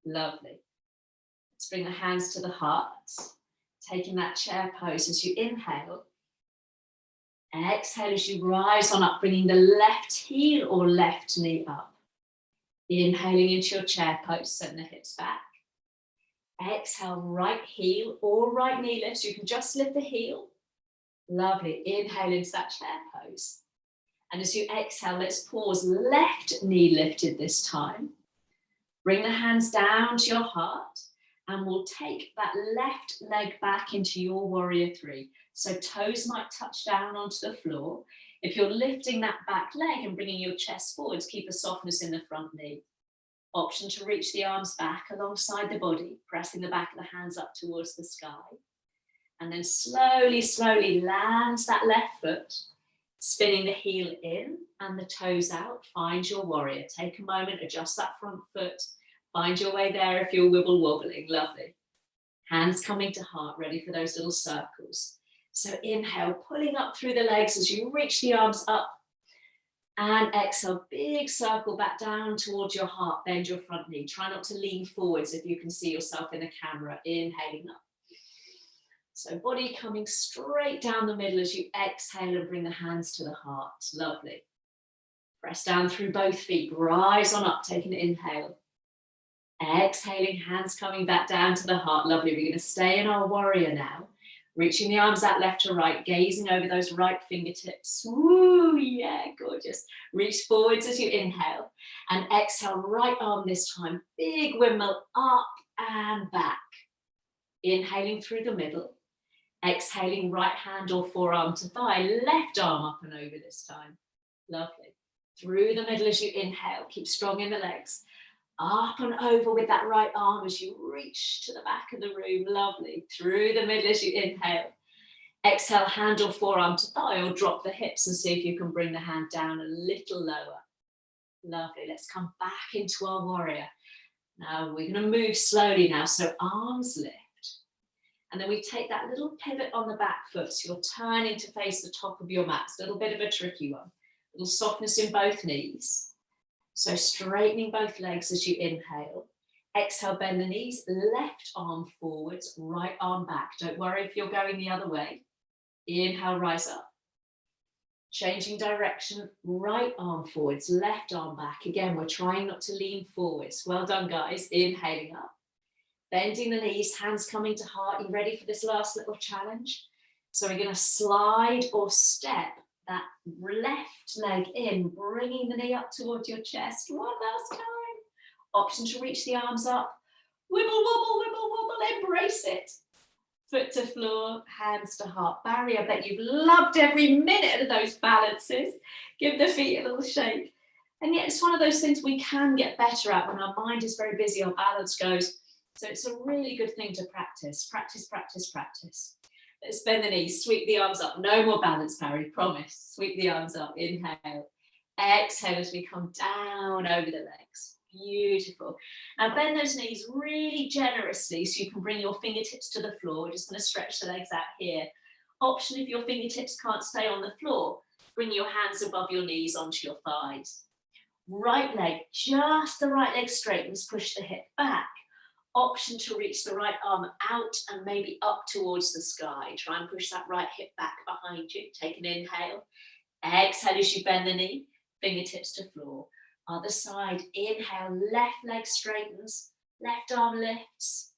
Lovely. Let's bring the hands to the heart. Taking that chair pose as you inhale. Exhale as you rise on up, bringing the left heel or left knee up. Inhaling into your chair pose, send the hips back. Exhale, right heel or right knee lifts. You can just lift the heel. Lovely. Inhale into that chair pose. And as you exhale, let's pause. Left knee lifted this time. Bring the hands down to your heart. And we'll take that left leg back into your warrior three. So toes might touch down onto the floor. If you're lifting that back leg and bringing your chest forwards, keep a softness in the front knee. Option to reach the arms back alongside the body, pressing the back of the hands up towards the sky. And then slowly, slowly land that left foot, spinning the heel in and the toes out. Find your warrior. Take a moment, adjust that front foot. Find your way there if you're wibble wobbling. Lovely. Hands coming to heart, ready for those little circles. So inhale, pulling up through the legs as you reach the arms up. And exhale, big circle back down towards your heart. Bend your front knee. Try not to lean forwards if you can see yourself in the camera. Inhaling up. So body coming straight down the middle as you exhale and bring the hands to the heart. Lovely. Press down through both feet. Rise on up, taking an inhale. Exhaling, hands coming back down to the heart. Lovely. We're going to stay in our warrior now. Reaching the arms out left to right, gazing over those right fingertips. Woo, yeah, gorgeous. Reach forwards as you inhale. And exhale, right arm this time. Big windmill up and back. Inhaling through the middle. Exhaling, right hand or forearm to thigh. Left arm up and over this time. Lovely. Through the middle as you inhale. Keep strong in the legs. Up and over with that right arm as you reach to the back of the room. Lovely. Through the middle as you inhale. Exhale, hand or forearm to thigh or drop the hips and see if you can bring the hand down a little lower. Lovely. Let's come back into our warrior. Now we're going to move slowly now. So arms lift. And then we take that little pivot on the back foot. So you're turning to face the top of your mat. It's a little bit of a tricky one. A little softness in both knees. So straightening both legs as you inhale. Exhale, bend the knees, left arm forwards, right arm back. Don't worry if you're going the other way. Inhale, rise up. Changing direction, right arm forwards, left arm back. Again, we're trying not to lean forwards. Well done, guys. Inhaling up. Bending the knees, hands coming to heart. You ready for this last little challenge? So we're going to slide or step that left leg in, bringing the knee up towards your chest. One last time. Option to reach the arms up. Wibble, wobble, wibble, wobble. Embrace it. Foot to floor, hands to heart. Barry, I bet you've loved every minute of those balances. Give the feet a little shake. And yet it's one of those things we can get better at when our mind is very busy, our balance goes. So it's a really good thing to practice. Practice, practice, practice. Let's bend the knees, sweep the arms up. No more balance, Barry, promise. Sweep the arms up, inhale. Exhale as we come down over the legs. Beautiful. Now bend those knees really generously so you can bring your fingertips to the floor. We're just going to stretch the legs out here. Option if your fingertips can't stay on the floor, bring your hands above your knees onto your thighs. Right leg, just the right leg straightens, push the hip back. Option to reach the right arm out and maybe up towards the sky. Try and push that right hip back behind you. Take an inhale. Exhale as you bend the knee, fingertips to floor. Other side, inhale, left leg straightens, left arm lifts.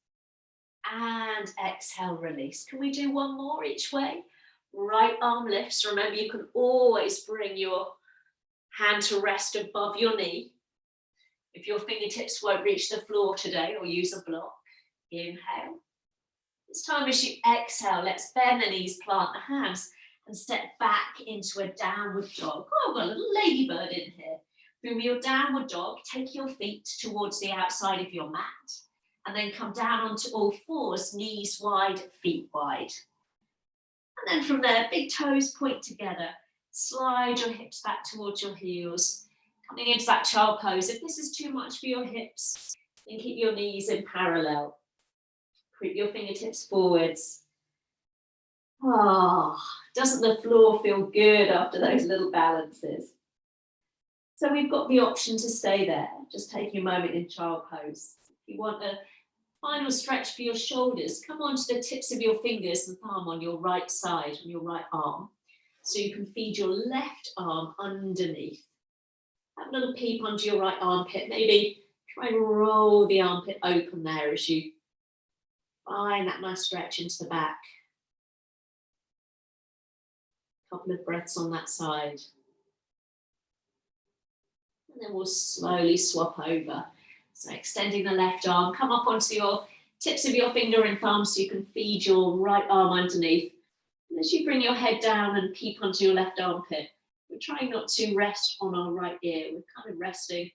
And exhale, release. Can we do one more each way? Right arm lifts. Remember, you can always bring your hand to rest above your knee. If your fingertips won't reach the floor today or use a block, inhale. This time as you exhale, let's bend the knees, plant the hands and step back into a downward dog. Oh, I've got a little ladybird in here. From your downward dog, take your feet towards the outside of your mat and then come down onto all fours, knees wide, feet wide. And then from there, big toes point together. Slide your hips back towards your heels. Coming into that child pose. If this is too much for your hips, then keep your knees in parallel. Creep your fingertips forwards. Oh, doesn't the floor feel good after those little balances? So we've got the option to stay there, just taking a moment in child pose. If you want a final stretch for your shoulders, come onto the tips of your fingers and thumb on your right side, on your right arm, so you can feed your left arm underneath. Have a little peep onto your right armpit, maybe try and roll the armpit open there as you find that nice stretch into the back. Couple of breaths on that side. And then we'll slowly swap over. So extending the left arm, come up onto your tips of your finger and thumb so you can feed your right arm underneath. And as you bring your head down and peep onto your left armpit, we're trying not to rest on our right ear. We're kind of resting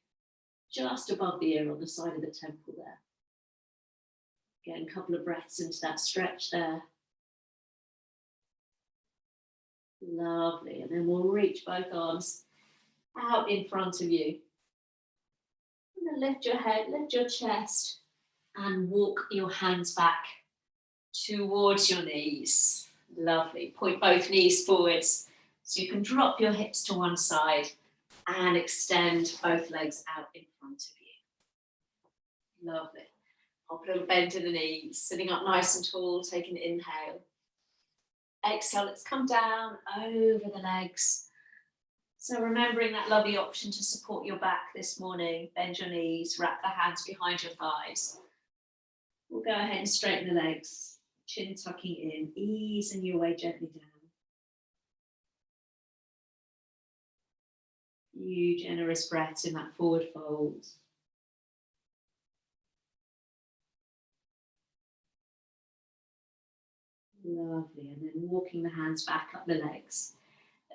just above the ear on the side of the temple there. Again, a couple of breaths into that stretch there. Lovely. And then we'll reach both arms out in front of you. And then lift your head, lift your chest, and walk your hands back towards your knees. Lovely. Point both knees forwards so you can drop your hips to one side and extend both legs out in front of you. Lovely. Hop a little bend to the knees, sitting up nice and tall, take an inhale. Exhale, let's come down over the legs. So remembering that lovely option to support your back this morning, bend your knees, wrap the hands behind your thighs. We'll go ahead and straighten the legs, chin tucking in, easing your way gently down. Few generous breaths in that forward fold. Lovely, and then walking the hands back up the legs.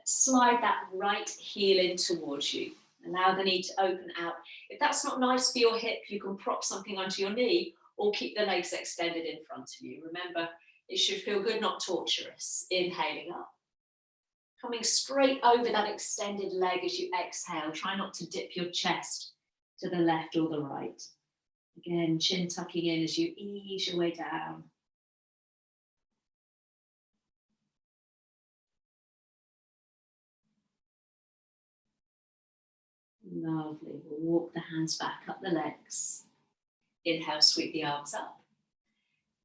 Slide that right heel in towards you. Allow the knee to open out. If that's not nice for your hip, you can prop something onto your knee or keep the legs extended in front of you. Remember, it should feel good, not torturous. Inhaling up. Coming straight over that extended leg as you exhale. Try not to dip your chest to the left or the right. Again, chin tucking in as you ease your way down. Lovely. We'll walk the hands back up the legs. Inhale, sweep the arms up.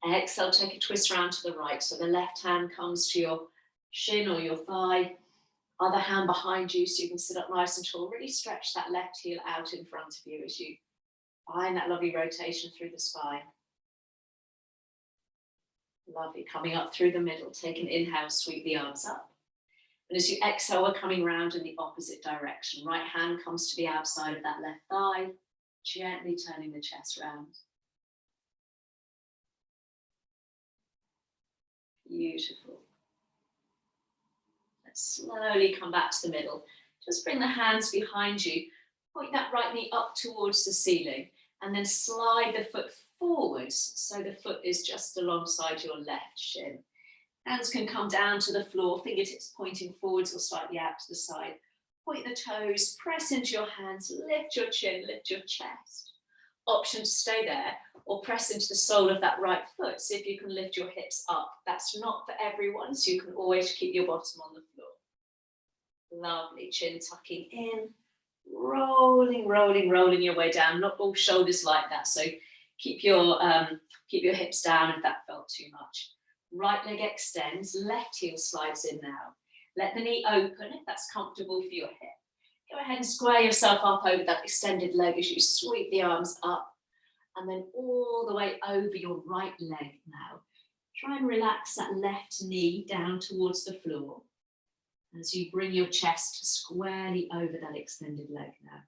Exhale, take a twist round to the right. So the left hand comes to your shin or your thigh. Other hand behind you so you can sit up nice and tall. Really stretch that left heel out in front of you as you find that lovely rotation through the spine. Lovely. Coming up through the middle. Take an inhale, sweep the arms up. And as you exhale, we're coming round in the opposite direction. Right hand comes to the outside of that left thigh, gently turning the chest round. Beautiful. Let's slowly come back to the middle. Just bring the hands behind you. Point that right knee up towards the ceiling and then slide the foot forwards so the foot is just alongside your left shin. Hands can come down to the floor, fingertips pointing forwards or slightly out to the side. Point the toes, press into your hands, lift your chin, lift your chest. Option to stay there or press into the sole of that right foot. See if you can lift your hips up. That's not for everyone, so you can always keep your bottom on the floor. Lovely, chin tucking in, rolling, rolling, rolling your way down. Not all shoulders like that, so keep your hips down if that felt too much. Right leg extends, left heel slides in now. Let the knee open if that's comfortable for your hip. Go ahead and square yourself up over that extended leg as you sweep the arms up and then all the way over your right leg now. Try and relax that left knee down towards the floor as you bring your chest squarely over that extended leg now.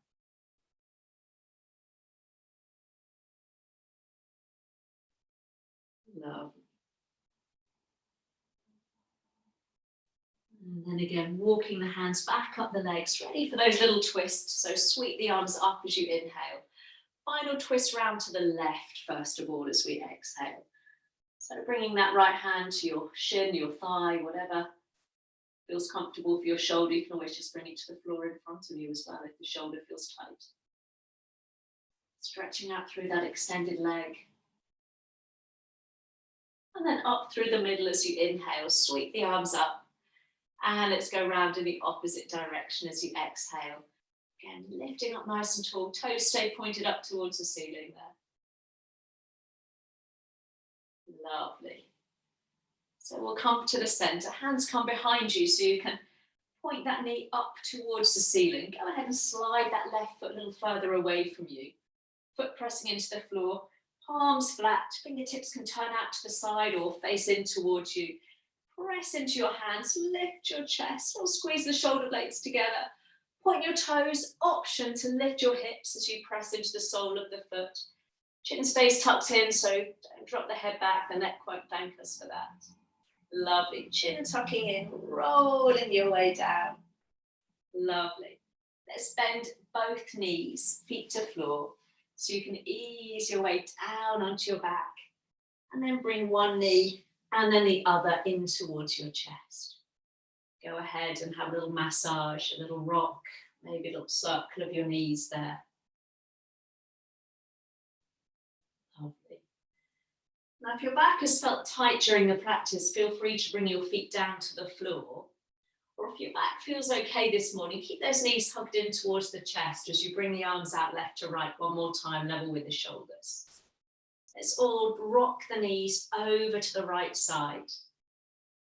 Lovely. And then again, walking the hands back up the legs, ready for those little twists. So sweep the arms up as you inhale. Final twist round to the left, first of all, as we exhale. So bringing that right hand to your shin, your thigh, whatever feels comfortable for your shoulder. You can always just bring it to the floor in front of you as well if the shoulder feels tight. Stretching out through that extended leg. And then up through the middle as you inhale, sweep the arms up. And let's go round in the opposite direction as you exhale. Again, lifting up nice and tall, toes stay pointed up towards the ceiling there. Lovely. So we'll come to the center, hands come behind you so you can point that knee up towards the ceiling. Go ahead and slide that left foot a little further away from you. Foot pressing into the floor, palms flat, fingertips can turn out to the side or face in towards you. Press into your hands, lift your chest, or squeeze the shoulder blades together. Point your toes, option to lift your hips as you press into the sole of the foot. Chin stays tucked in, so don't drop the head back, the neck won't thank us for that. Lovely, chin tucking in, rolling your way down. Lovely. Let's bend both knees, feet to floor, so you can ease your way down onto your back, and then bring one knee and then the other in towards your chest. Go ahead and have a little massage, a little rock, maybe a little circle of your knees there. Lovely. Now, if your back has felt tight during the practice, feel free to bring your feet down to the floor. Or if your back feels okay this morning, keep those knees hugged in towards the chest as you bring the arms out left to right one more time, level with the shoulders. Let's all rock the knees over to the right side.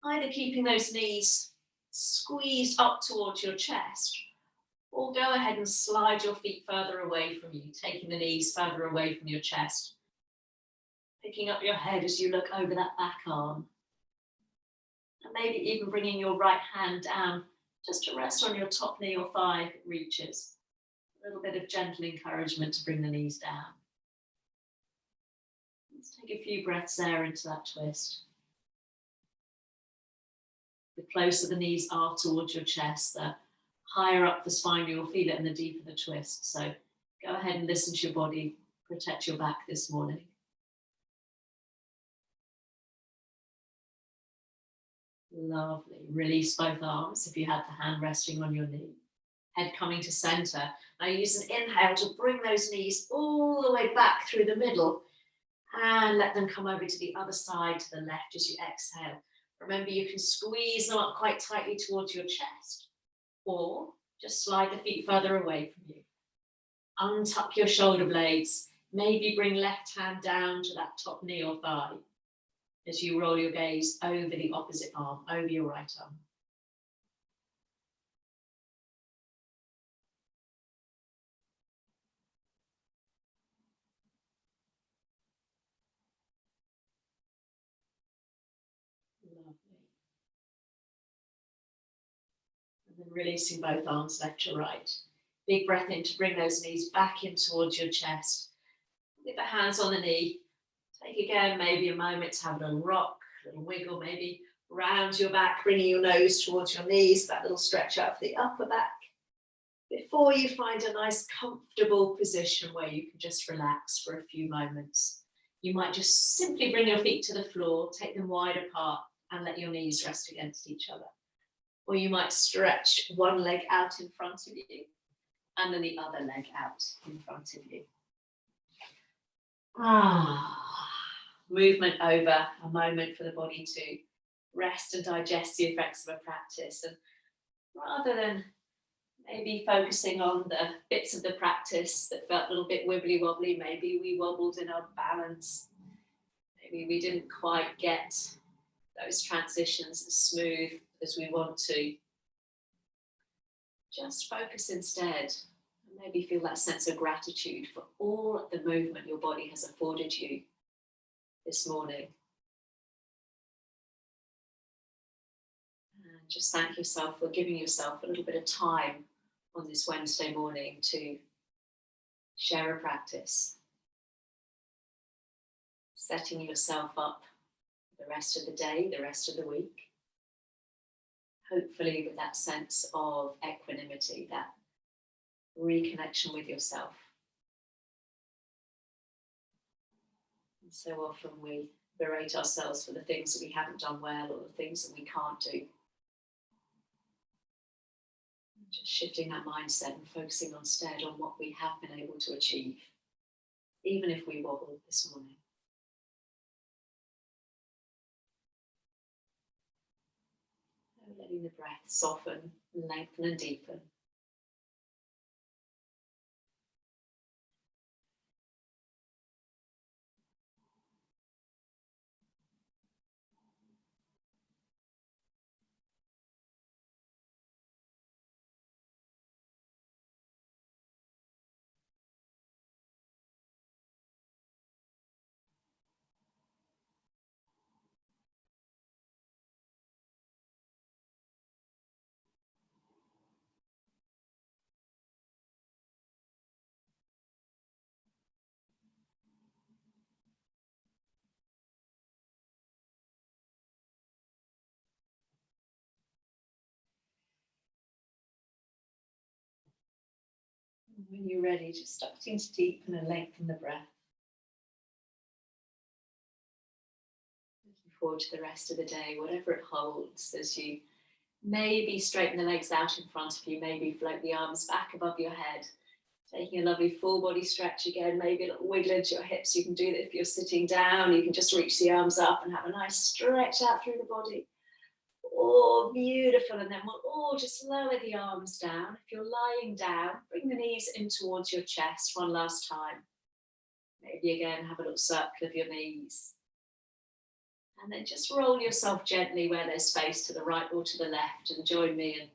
Either keeping those knees squeezed up towards your chest, or go ahead and slide your feet further away from you, taking the knees further away from your chest. Picking up your head as you look over that back arm. And maybe even bringing your right hand down just to rest on your top knee or thigh if it reaches. A little bit of gentle encouragement to bring the knees down. Let's take a few breaths there into that twist. The closer the knees are towards your chest, the higher up the spine you'll feel it and the deeper the twist. So go ahead and listen to your body, protect your back this morning. Lovely. Release both arms if you had the hand resting on your knee. Head coming to center. Now use an inhale to bring those knees all the way back through the middle and let them come over to the other side, to the left as you exhale. Remember, you can squeeze them up quite tightly towards your chest, or just slide the feet further away from you. Untuck your shoulder blades. Maybe bring left hand down to that top knee or thigh as you roll your gaze over the opposite arm, over your right arm. Lovely. And then releasing both arms left to right. Big breath in to bring those knees back in towards your chest. With the hands on the knee. Take again maybe a moment to have a little rock, a little wiggle, maybe round your back, bringing your nose towards your knees, that little stretch out for the upper back. Before you find a nice comfortable position where you can just relax for a few moments. You might just simply bring your feet to the floor, take them wide apart and let your knees rest against each other. Or you might stretch one leg out in front of you and then the other leg out in front of you. Movement over, a moment for the body to rest and digest the effects of a practice. And rather than maybe focusing on the bits of the practice that felt a little bit wibbly wobbly, maybe we wobbled in our balance, maybe we didn't quite get those transitions as smooth as we want to. Just focus instead. Maybe feel that sense of gratitude for all the movement your body has afforded you this morning. And just thank yourself for giving yourself a little bit of time on this Wednesday morning to share a practice. Setting yourself up for the rest of the day, the rest of the week. Hopefully with that sense of equanimity, that reconnection with yourself. And so often we berate ourselves for the things that we haven't done well or the things that we can't do. Just shifting that mindset and focusing instead on what we have been able to achieve, even if we wobbled this morning. letting the breath soften, lengthen and deepen. When you're ready, just starting to deepen and lengthen the breath. Looking forward to the rest of the day, whatever it holds, as you maybe straighten the legs out in front of you, maybe float the arms back above your head. Taking a lovely full body stretch again, maybe a little wiggle into your hips. You can do that if you're sitting down. You can just reach the arms up and have a nice stretch out through the body. Oh, beautiful. And then we'll all just lower the arms down. If you're lying down, bring the knees in towards your chest one last time. Maybe again, have a little circle of your knees. And then just roll yourself gently where there's space to the right or to the left, and join me in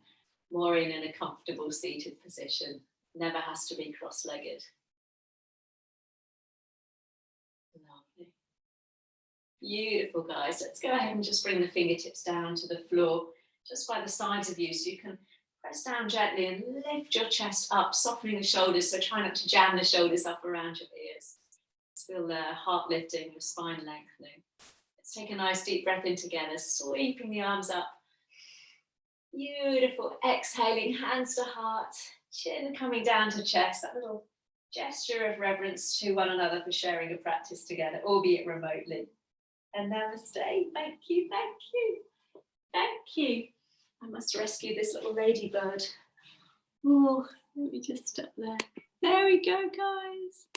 mooring in a comfortable seated position. Never has to be cross-legged. Lovely. Beautiful, guys. Let's go ahead and just bring the fingertips down to the floor, just by the sides of you, so you can press down gently and lift your chest up, softening the shoulders, so try not to jam the shoulders up around your ears. Just feel the heart lifting, your spine lengthening. Let's take a nice deep breath in together, sweeping the arms up. Beautiful. Exhaling, hands to heart, chin coming down to chest, that little gesture of reverence to one another for sharing a practice together, albeit remotely. And namaste. Thank you, thank you, thank you. I must rescue this little ladybird. Oh, let me just stop there. There we go, guys.